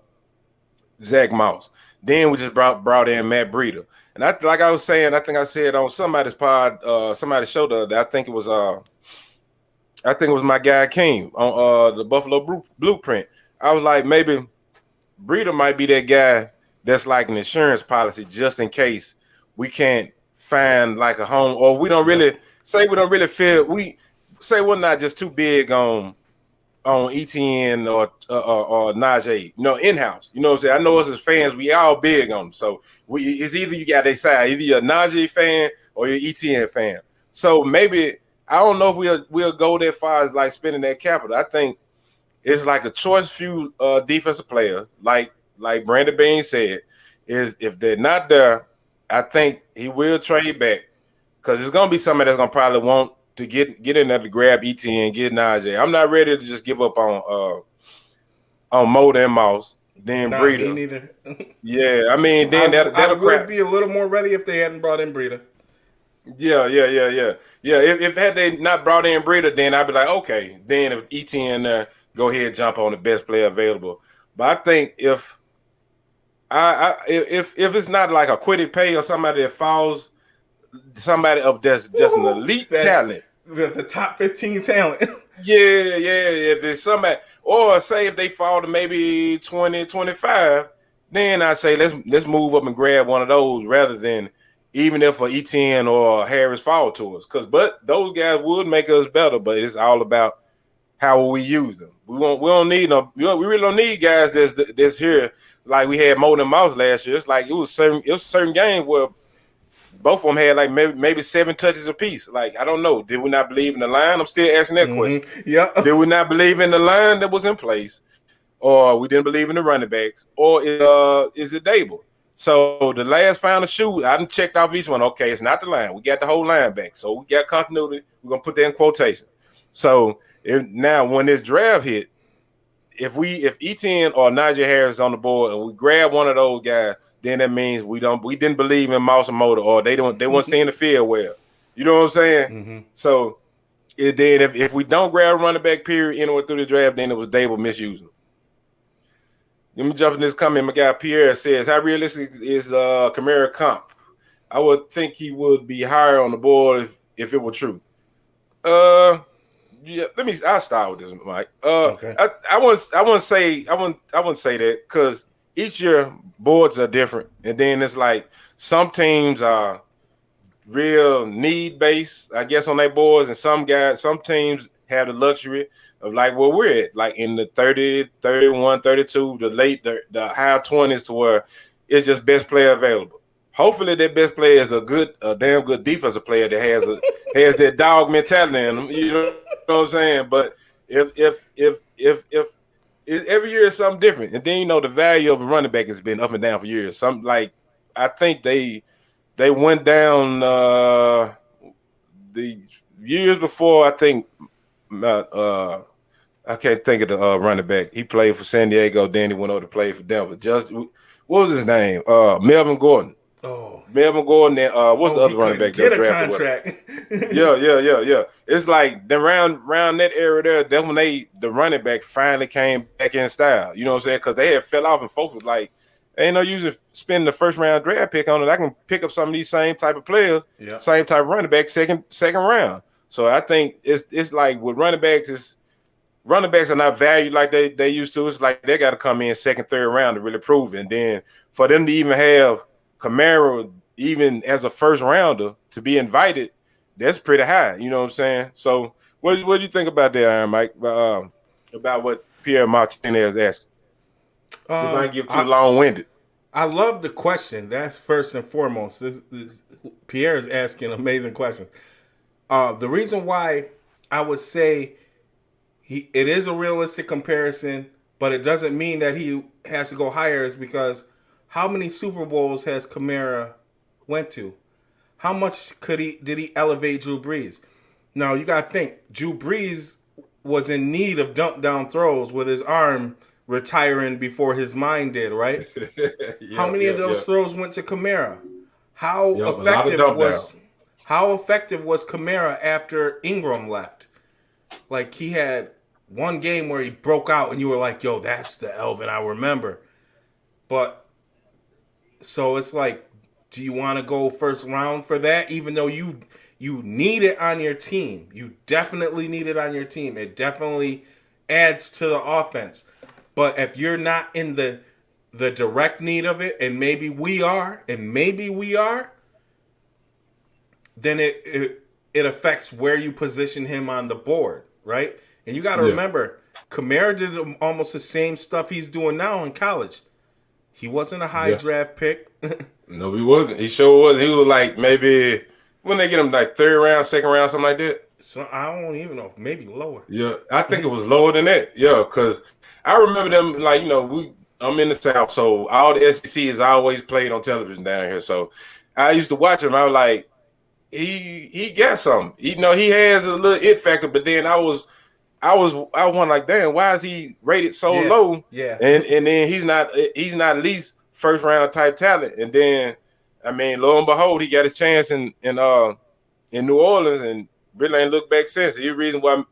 Zach Moss. Then we just brought in Matt Breida. And like I was saying, I think I said on somebody's pod, somebody's show the other day, I think it was my guy King on the Buffalo Blueprint. I was like, maybe Breida might be that guy that's like an insurance policy just in case we can't find like a home, or we don't really feel we're not just too big on ETN or Najee, in-house. You know what I'm saying? I know us as fans, we all big on them. So it's either you got their side, either you're a Najee fan or you're an ETN fan. So maybe, I don't know if we'll go that far as like spending that capital. I think it's like a choice few defensive player, like Brandon Bean said, is if they're not there, I think he will trade back, because it's gonna be somebody that's gonna probably want to get in there to grab ETN, get Najee. I'm not ready to just give up on Moda and Mouse, then Breida. Me neither. Yeah, I mean, then that'll would be a little more ready if they hadn't brought in Breida. Yeah. If had they not brought in Breida, then I'd be like, okay. Then if ETN go ahead, jump on the best player available. But I think if if it's not like a quitted pay or somebody that falls, somebody of that's just an elite talent. The top 15 talent. Yeah. If it's somebody, or say if they fall to maybe 20, 25, then I say let's move up and grab one of those rather than even if a Etienne or Harris fall to us. But those guys would make us better, but it's all about how will we use them. We don't need them. We really don't need guys that's here like we had Mo and Mouse last year. It's like it was certain games where both of them had like maybe 7 touches apiece. Like, I don't know. Did we not believe in the line? I'm still asking that question. Yeah. Did we not believe in the line that was in place? Or we didn't believe in the running backs? Or is it Dable? So the last final shoe, I done checked off each one. Okay, it's not the line. We got the whole line back. So we got continuity. We're going to put that in quotation. So now when this draft hit, if Etienne or Najee Harris is on the board and we grab one of those guys, then that means we didn't believe in Mouse and Motor, or they weren't seeing the field well. You know what I'm saying? Mm-hmm. So then if we don't grab a running back period anywhere through the draft, then it was Dable misusing. Let me jump in this comment. My guy Pierre says, how realistic is Kamara comp? I would think he would be higher on the board if it were true. Yeah, I'll start with this, Mike. Okay. I wouldn't say that, because each year boards are different, and then it's like some teams are real need based, I guess, on their boards, and some teams have the luxury of like where we're at, like in the 30, 31, 32, the high 20s, to where it's just best player available. Hopefully that best player is a damn good defensive player that has that dog mentality in them. You know what I'm saying? But if every year is something different, and then the value of a running back has been up and down for years. Some, like, I think they went down the years before. I think I can't think of the running back. He played for San Diego, then he went over to play for Denver. What was his name? Melvin Gordon. Oh, Melvin Gordon. And what's the other running back? Get a contract. Yeah. It's like around that era there. That's when the running back finally came back in style. You know what I'm saying? Because they had fell off, and folks was like, ain't no use of spending the first round draft pick on it. I can pick up some of these same type of players, same type of running back, second round. So I think it's like with running backs, running backs are not valued like they used to. It's like they got to come in second, third round to really prove it. And then for them to even have Kamara, even as a first rounder, to be invited, that's pretty high. You know what I'm saying? So what do you think about that, Iron Mike? About what Pierre Martinez asked? We might give too long-winded. I love the question. That's first and foremost. Pierre is asking an amazing question. The reason why I would say it is a realistic comparison, but it doesn't mean that he has to go higher, is because how many Super Bowls has Kamara went to? How much did he elevate Drew Brees? Now, you got to think, Drew Brees was in need of dump down throws with his arm retiring before his mind did, right? How many of those throws went to Kamara? How effective was Kamara after Ingram left? Like, he had one game where he broke out and you were like, yo, that's the Elvin I remember. But so it's like, do you want to go first round for that? Even though you need it on your team. You definitely need it on your team. It definitely adds to the offense. But if you're not in the direct need of it, and maybe we are, then it affects where you position him on the board, right? And you got to remember, Kamara did almost the same stuff he's doing now in college. He wasn't a high draft pick. No, he wasn't. He sure was. He was like maybe when they get him like third round, second round, something like that. So I don't even know. Maybe lower. Yeah, I think it was lower than that. Yeah, because I remember them like I'm in the South, so all the SEC is always played on television down here. So I used to watch him. I was like, he got something. He has a little it factor, but then I was like, damn, why is he rated so low? Yeah. And then he's not at least first round type talent. And then I mean, lo and behold, he got his chance in New Orleans and really ain't looked back since. The reason why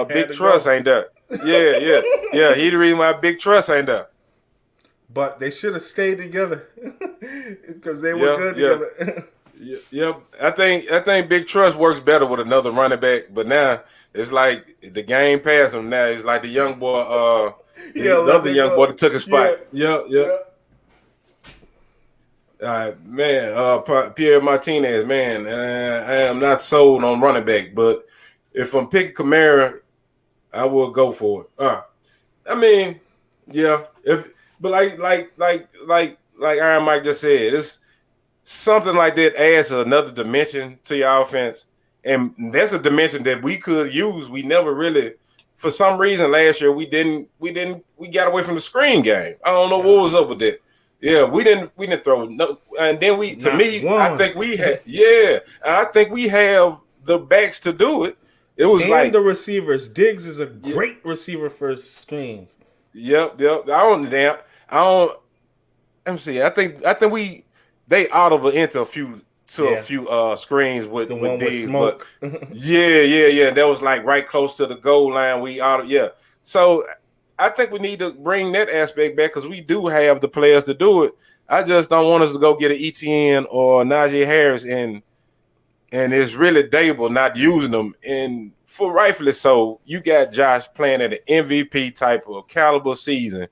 Big Trust ain't there. Yeah. He the reason why Big Trust ain't there. But they should have stayed together because they were Yeah, good yeah. together. Yeah. I think Big Trust works better with another running back, but now it's like the game passed him. Now it's like the young boy, Yeah, the let other me young go. boy that took his spot. Yeah. Yeah. All right, man. Pierre Martinez, man. I am not sold on running back, but if I'm picking Kamara, I will go for it. I mean, yeah. But like Iron Mike just said, it's something like that adds another dimension to your offense, and that's a dimension that we could use. We never really, for some reason, last year we got away from the screen game. I don't know what was up with that. Yeah, we didn't throw no, and then I think we have the backs to do it. It was and like the receivers. Diggs is a great receiver for screens. Yep. I don't. Let me see. I think they audible into a few screens with The one with Diggs, smoke. but yeah. That was like right close to the goal line. So I think we need to bring that aspect back because we do have the players to do it. I just don't want us to go get an ETN or Najee Harris and it's really Dable not using them. And for rightfully so, you got Josh playing at an MVP type of caliber season.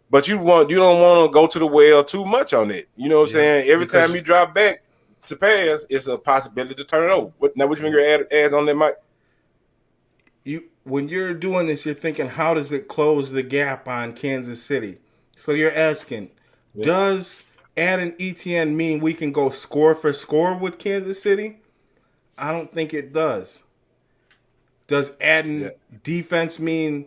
But you don't want to go to the well too much on it. You know what I'm saying? Every time you drop back to pass, it's a possibility to turn it over. What you think you're add on that, Mike? When you're doing this, you're thinking, how does it close the gap on Kansas City? So you're asking, does add an ETN mean we can go score for score with Kansas City? I don't think it does. Does adding defense mean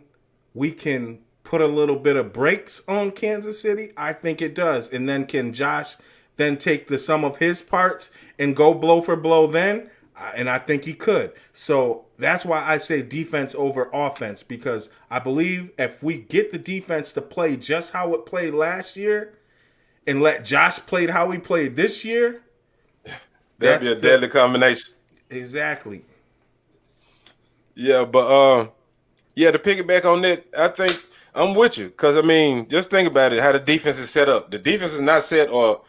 we can put a little bit of brakes on Kansas City? I think it does. And then can Josh then take the sum of his parts and go blow for blow then? And I think he could. So that's why I say defense over offense, because I believe if we get the defense to play just how it played last year and let Josh play how he played this year, that'd be a deadly combination. Exactly. Yeah, but to piggyback on that, I think I'm with you because I mean, just think about it. How the defense is set up. The defense is not set or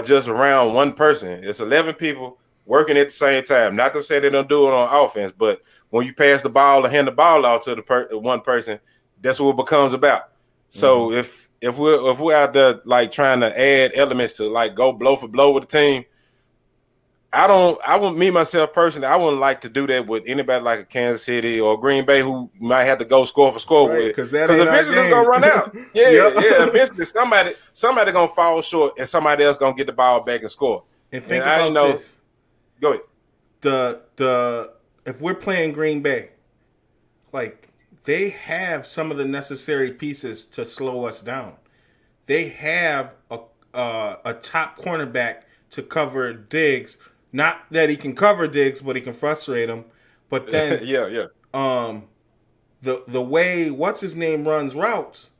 just around one person. It's 11 people working at the same time. Not to say they don't do it on offense, but when you pass the ball or hand the ball out to the one person, that's what it becomes about. So if we're out there like trying to add elements to like go blow for blow with the team, I wouldn't, me myself personally, I wouldn't like to do that with anybody like a Kansas City or Green Bay who might have to go score for score with. Because eventually it's gonna run out. Yeah. Eventually somebody gonna fall short and somebody else gonna get the ball back and score. And think about this. Go ahead. The if we're playing Green Bay, like they have some of the necessary pieces to slow us down. They have a top cornerback to cover Diggs. Not that he can cover Diggs, but he can frustrate him. But then, the way what's his name runs routes,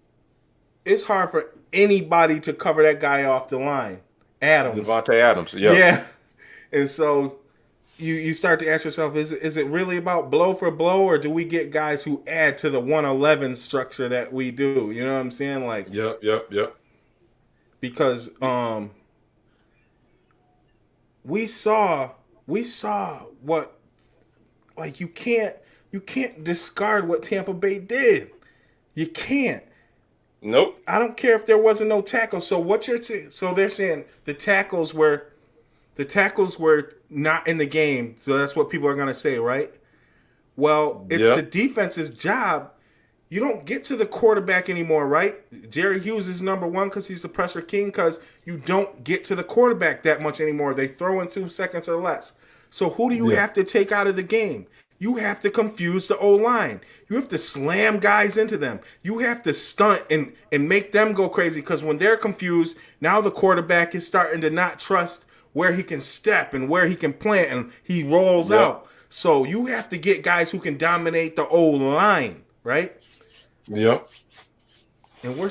it's hard for anybody to cover that guy off the line. Devontae Adams, yeah. And so you start to ask yourself, is it really about blow for blow, or do we get guys who add to the 111 structure that we do? You know what I'm saying? Like, yep. Because we saw what, like, you can't discard what Tampa Bay did. You can't. Nope. I don't care if there wasn't no tackle. So so they're saying the tackles were not in the game. So that's what people are gonna say, right? Well, it's the defense's job. You don't get to the quarterback anymore, right? Jerry Hughes is number one because he's the pressure king, because you don't get to the quarterback that much anymore. They throw in 2 seconds or less. So who do you have to take out of the game? You have to confuse the O-line. You have to slam guys into them. You have to stunt and make them go crazy, because when they're confused, now the quarterback is starting to not trust where he can step and where he can plant, and he rolls out. So you have to get guys who can dominate the O-line, right? Yep. And we're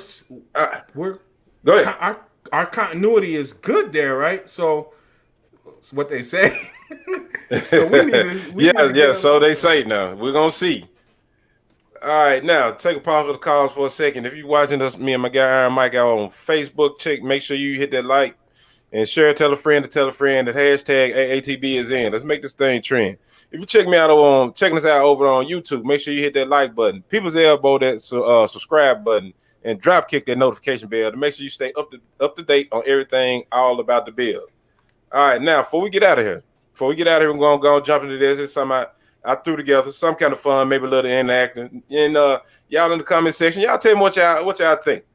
go ahead. Our continuity is good there, right? So it's what they say. So we need to so they say now. We're gonna see. All right, now take a pause for the calls for a second. If you're watching us, me and my guy Iron Mike out on Facebook, make sure you hit that like and share. Tell a friend to tell a friend that hashtag AATB is in. Let's make this thing trend. If you checking us out over on YouTube, make sure you hit that like button, people's elbow that subscribe button, and drop kick that notification bell to make sure you stay up to date on everything all about the Bills. All right, now before we get out of here, we're going to go jump into this. It's something I threw together, some kind of fun, maybe a little interacting. And y'all in the comment section, y'all tell me what y'all think.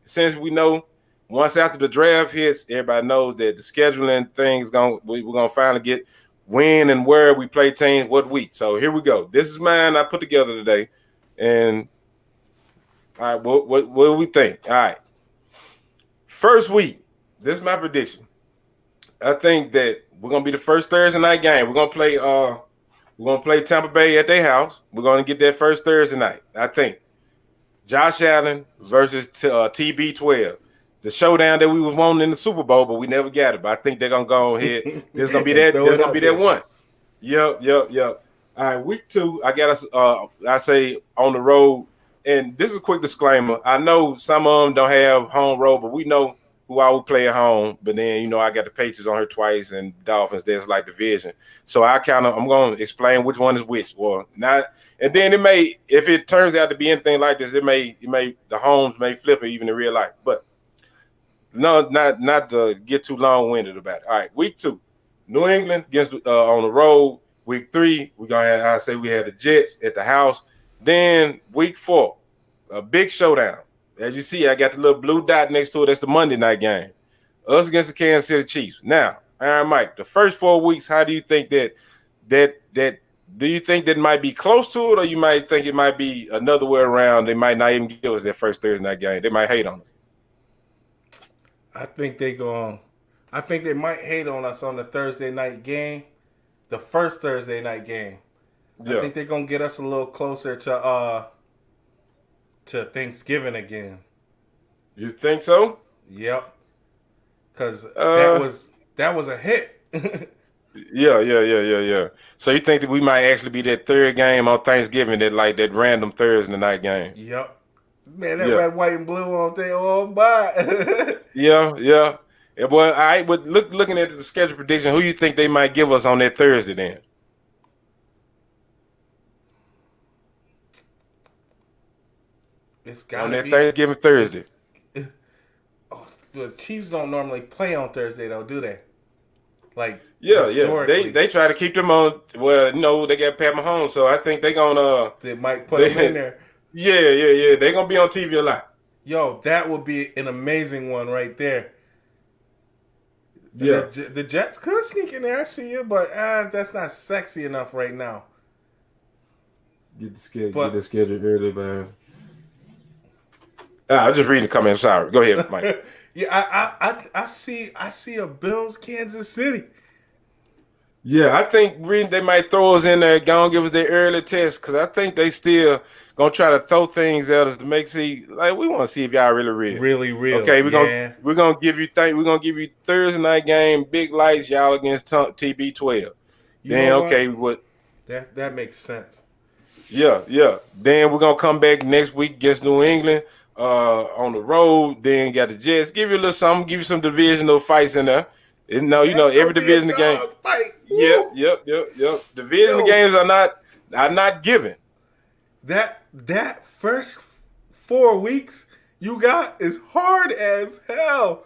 Since we know once after the draft hits, everybody knows that the scheduling thing's we're gonna finally get when and where we play teams what week. So here we go. This is mine I put together today. And all right, what do we think? All right. First week, this is my prediction. I think that we're gonna be the first Thursday night game. We're gonna play Tampa Bay at their house. We're gonna get that first Thursday night. I think Josh Allen versus TB12, the showdown that we was wanting in the Super Bowl, but we never got it. But I think they're gonna go ahead. There's gonna be that. There's gonna be that one. Yep. All right, week 2, I got us. I say on the road, and this is a quick disclaimer. I know some of them don't have home road, but we know who I would play at home. But then, I got the Patriots on her twice and Dolphins. There's like division. So I'm going to explain which one is which. Or not. And then if it turns out to be anything like this, the homes may flip it even in real life. But no, not to get too long-winded about it. All right, week 2, New England against on the road. Week 3, we had the Jets at the house. Then week 4, a big showdown. As you see, I got the little blue dot next to it. That's the Monday night game. Us against the Kansas City Chiefs. Now, Iron Mike, the first 4 weeks, how do you think that do you think that might be close to it, or you might think it might be another way around? They might not even give us that first Thursday night game. They might hate on us. I think they might hate on us on the Thursday night game, the first Thursday night game. Yeah. I think they're gonna get us a little closer to Thanksgiving again. You think so? Yep. Because that was a hit. Yeah. So you think that we might actually be that third game on Thanksgiving, that random Thursday night game? Yep. Man, that red, white, and blue on there. Oh, bye. Yeah. Boy, all right, but looking at the schedule prediction, who you think they might give us on that Thursday then? It's gotta on that be Thanksgiving Thursday. The Chiefs don't normally play on Thursday, though, do they? Yeah. They try to keep them on. Well, they got Pat Mahomes, so I think they might put them in there. Yeah. They're gonna be on TV a lot. Yo, that would be an amazing one right there. Yeah, the Jets could sneak in there. I see you, but that's not sexy enough right now. Get the schedule early, man. I'm just reading the comments. Sorry, go ahead, Mike. Yeah, I see a Bills Kansas City. Yeah, I think they might throw us in there, go and give us their early test, because I think they still gonna try to throw things at us to we want to see if y'all really real. Really real. Okay, we're gonna give you Thursday night game, big lights, y'all against TB12. Then okay, what? That makes sense. Yeah. Then we're gonna come back next week against New England on the road. Then got the Jets. Give you a little something. Give you some divisional fights in there. Every division game. Fight. Yep. Division games are not given. That first 4 weeks you got is hard as hell.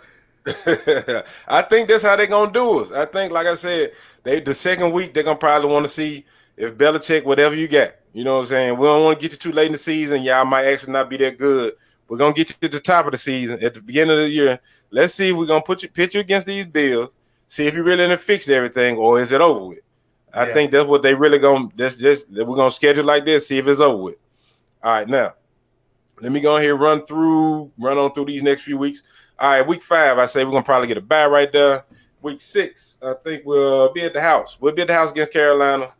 I think that's how they're gonna do us. I think, like I said, the second week they're gonna probably want to see if Belichick, whatever you got. You know what I'm saying? We don't want to get you too late in the season. Y'all might actually not be that good. We're gonna get you to the top of the season at the beginning of the year. Let's see if we're gonna pitch you against these Bills. See if you really done fixed everything, or is it over with? I think that's what they really gonna. We're gonna schedule like this. See if it's over with. All right, now let me go ahead and run on through these next few weeks. All right, week 5, I say we're gonna probably get a bye right there. Week 6, I think we'll be at the house. We'll be at the house against Carolina.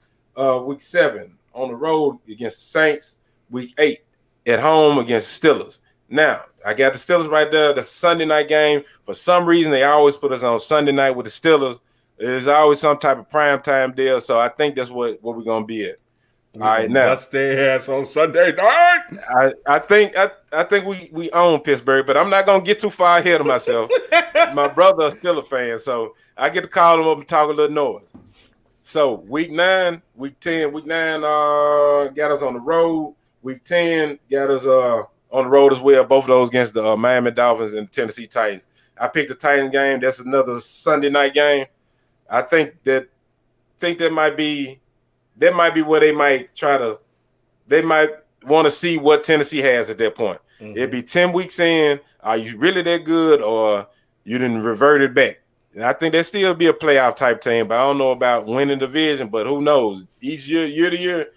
Week 7 on the road against the Saints. Week 8 at home against the Steelers. Now, I got the Steelers right there. The Sunday night game. For some reason, they always put us on Sunday night with the Steelers. There's always some type of prime time deal, so I think that's what we're going to be at. We All right, gonna now bust their ass on Sunday night. I think we own Pittsburgh, but I'm not gonna get too far ahead of myself. My brother is still a fan, so I get to call him up and talk a little noise. So week 9, week 10, week 9 got us on the road. Week 10 got us on the road as well. Both of those against the Miami Dolphins and Tennessee Titans. I picked the Titans game. That's another Sunday night game. I think that might be where they might want to see what Tennessee has at that point. Mm-hmm. It'd be 10 weeks in. Are you really that good, or you didn't revert it back? And I think there still be a playoff type team, but I don't know about winning the division. But who knows? Each year to year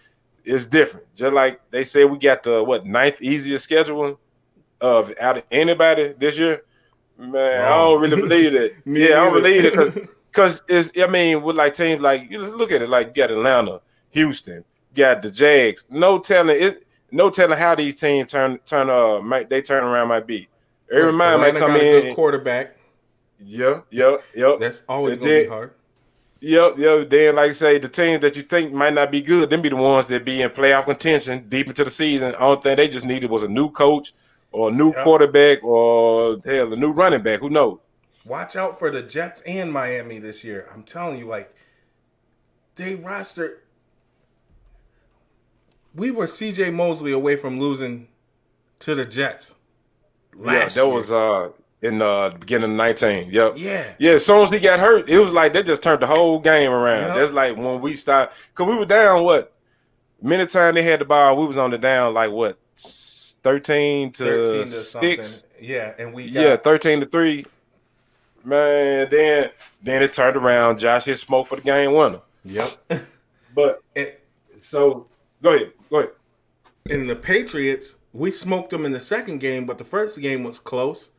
is different. Just like they say, we got the 9th easiest schedule out of anybody this year. Man, I don't really believe that. I don't believe it because it's. I mean, with like teams like, you just look at it, like you got Atlanta, Houston, you got the Jags. No telling how these teams turn around might be. Every mind might come in. A good quarterback. Yep. That's always gonna be hard. Yep. Then, like I say, the teams that you think might not be good, them be the ones that be in playoff contention deep into the season. Only thing they just needed was a new coach or a new quarterback or hell, a new running back. Who knows? Watch out for the Jets and Miami this year. I'm telling you, like, they rostered. We were C.J. Mosley away from losing to the Jets last year. Was in the beginning of 19. Yep. Yeah. As soon as he got hurt, it was like they just turned the whole game around. Yep. That's like when we start, because we were down many times they had the ball, we was on the down 13 to 6. Yeah, and we got 13 to 3. Man, then it turned around. Josh hit smoke for the game winner. Yep. But so go ahead. In the Patriots, we smoked them in the second game, but the first game was close.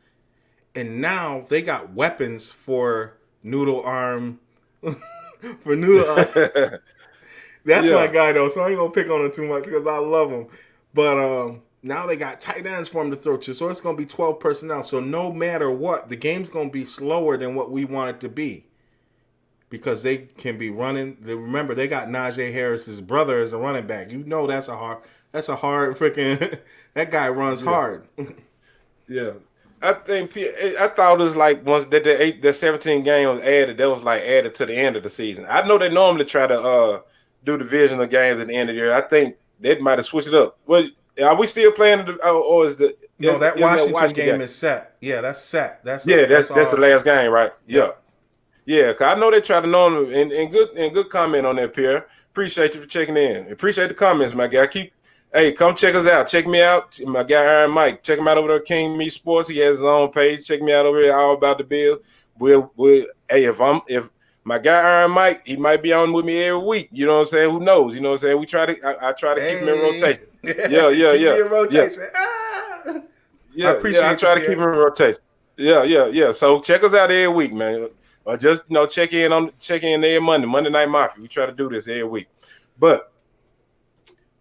And now they got weapons for noodle arm. That's my guy though, so I ain't gonna pick on him too much because I love him. But now they got tight ends for him to throw to, so it's gonna be 12 personnel. So no matter what, the game's gonna be slower than what we want it to be because they can be running. Remember, they got Najee Harris's brother as a running back. You know that's a hard freaking. That guy runs hard. Yeah. I thought it was like once that 17 game was added, that was like added to the end of the season. I know they normally try to do divisional games at the end of the year. I think they might have switched it up. Well, are we still playing, or is the that Washington game is set? Yeah, that's set. That's the last game, right? Yeah. Cause I know they try to normally and good comment on that, Pierre. Appreciate you for checking in. Appreciate the comments, my guy. Hey, come check us out. Check me out. My guy Iron Mike. Check him out over there at King Me Sports. He has his own page. Check me out over here, All About the Bills. Hey, if my guy Iron Mike, he might be on with me every week. You know what I'm saying? Who knows? You know what I'm saying? I try to keep him in rotation. Yeah. Keep me in rotation. Yeah. I appreciate I try to keep him in rotation. Yeah. So check us out every week, man. Or just check in every Monday Night Mafia. We try to do this every week. But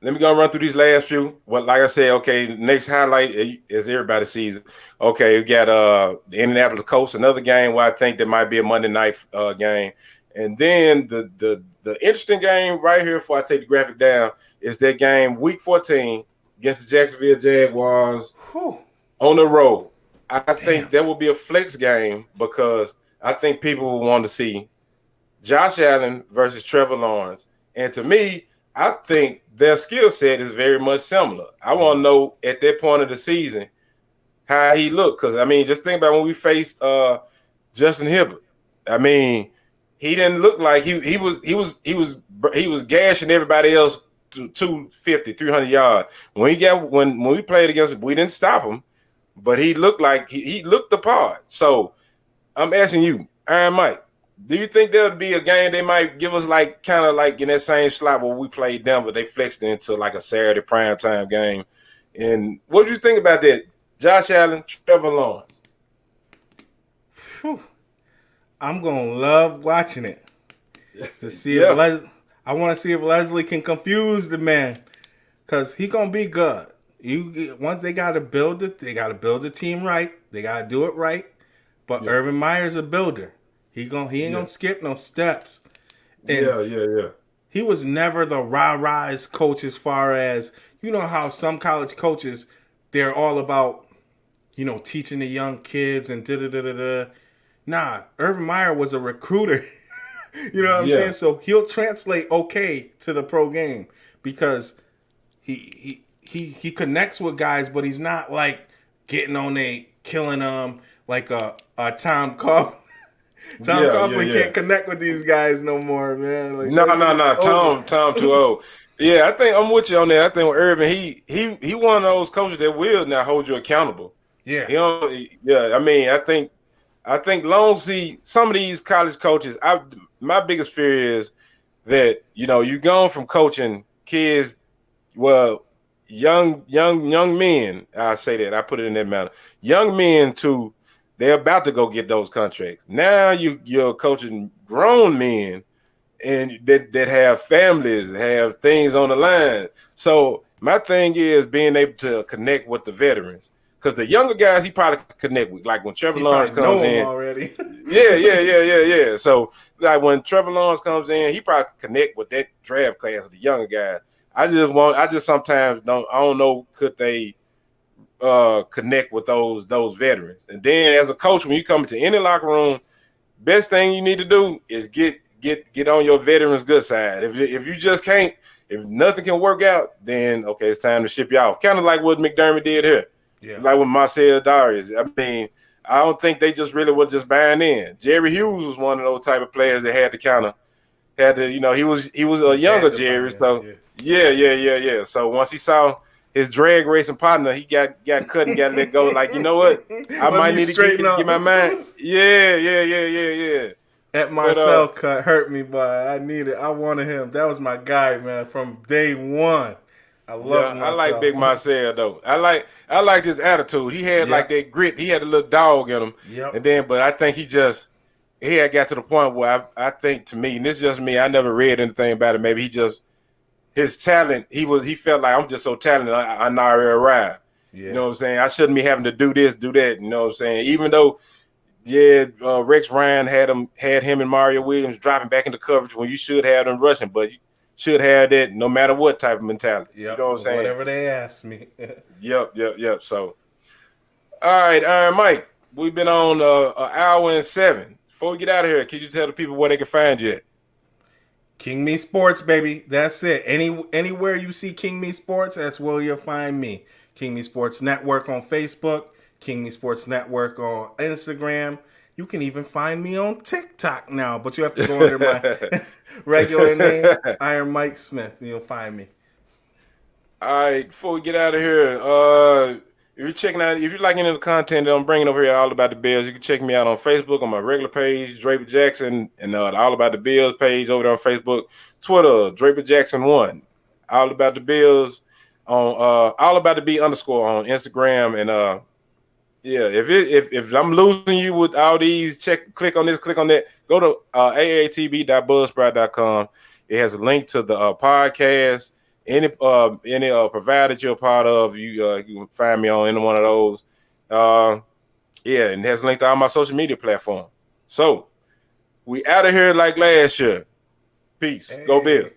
let me go run through these last few. Well, like I said, okay, next highlight is everybody sees it. Okay, we got the Indianapolis Colts, another game where I think there might be a Monday night game. And then the interesting game right here before I take the graphic down is that game week 14 against the Jacksonville Jaguars on the road. I think that will be a flex game because I think people will want to see Josh Allen versus Trevor Lawrence. And to me, I think their skill set is very much similar. I want to know at that point of the season how he looked. Because, I mean, just think about when we faced Justin Hibbert. I mean, he didn't look like he was gashing everybody else to 250, 300 yards. When we played against him, we didn't stop him, but he looked like he looked the part. So I'm asking you, Iron Mike, do you think there would be a game they might give us kind of in that same slot where we played Denver? They flexed it into a Saturday primetime game. And what do you think about that? Josh Allen, Trevor Lawrence. Whew. I'm going to love watching it to see if I want to see if Leslie can confuse the man because he going to be good. Once they got to build it, they got to build the team right. They got to do it right. But Urban Meyer's a builder. He ain't gonna skip no steps. And he was never the rah-rahs coach as far as, you know how some college coaches, they're all about, you know, teaching the young kids and da-da-da-da-da. Nah, Urban Meyer was a recruiter. You know what I'm saying? So he'll translate okay to the pro game because he connects with guys, but he's not like getting on killing them like a Tom Coughlin. Coughlin can't connect with these guys no more, man. Like, no. Tom too old. Yeah, I think I'm with you on that. I think with Urban, he one of those coaches that will now hold you accountable. Yeah. You know, I mean, I think long as some of these college coaches, my biggest fear is that, you know, you gone from coaching kids, well, young men, I say that, I put it in that manner, young men to they're about to go get those contracts. Now you're coaching grown men and that have families, have things on the line. So my thing is being able to connect with the veterans. Because the younger guys, he probably connect with. Like when Trevor Lawrence comes in. Already. Yeah. So like when Trevor Lawrence comes in, he probably connect with that draft class of the younger guys. I just sometimes I don't know, could they connect with those veterans. And then as a coach, when you come into any locker room, best thing you need to do is get on your veterans' good side. If you just can't, if nothing can work out, then okay, it's time to ship you off. Kind of like what McDermott did here. Yeah. Like with Marcel Darius. I mean, I don't think they just really were just buying in. Jerry Hughes was one of those type of players that had to, you know, he was a younger Jerry. So yeah. So once he saw his drag racing partner, he got cut and got let go. Like, you know what? I might need to get my mind. Yeah. That Marcel cut hurt me, but I wanted him. That was my guy, man, from day one. I love Marcel. I like Big Marcel though. I like his attitude. He had like that grit. He had a little dog in him. Yep. And then, but I think he had got to the point where I think, to me, and this is just me, I never read anything about it. Maybe his talent, he felt like, I'm just so talented, I already arrived. Yeah. You know what I'm saying? I shouldn't be having to do this, do that. You know what I'm saying? Even though, Rex Ryan had him and Mario Williams dropping back into coverage when you should have them rushing, but you should have that no matter what type of mentality. Yep. You know what I'm saying? Whatever they ask me. Yep. So, all right, Iron Mike, we've been on an hour and 7. Before we get out of here, can you tell the people where they can find you at? King Me Sports, baby. That's it. Anywhere you see King Me Sports, that's where you'll find me. King Me Sports Network on Facebook, King Me Sports Network on Instagram. You can even find me on TikTok now, but you have to go under my regular name, Iron Mike Smith, and you'll find me. All right, before we get out of here, if you're liking any of the content that I'm bringing over here at All About the Bills, you can check me out on Facebook on my regular page, Draper Jackson, and the All About the Bills page over there on Facebook, Twitter, Draper Jackson 1, All About the Bills on All About the B _ on Instagram, and if I'm losing you with all these, click on this, click on that. Go to aatb.buzzsprout.com. It has a link to the podcast. Any provider that you're a part of, you can find me on any one of those. And it has a link to all my social media platforms. So we out of here like last year. Peace. Hey. Go Bill.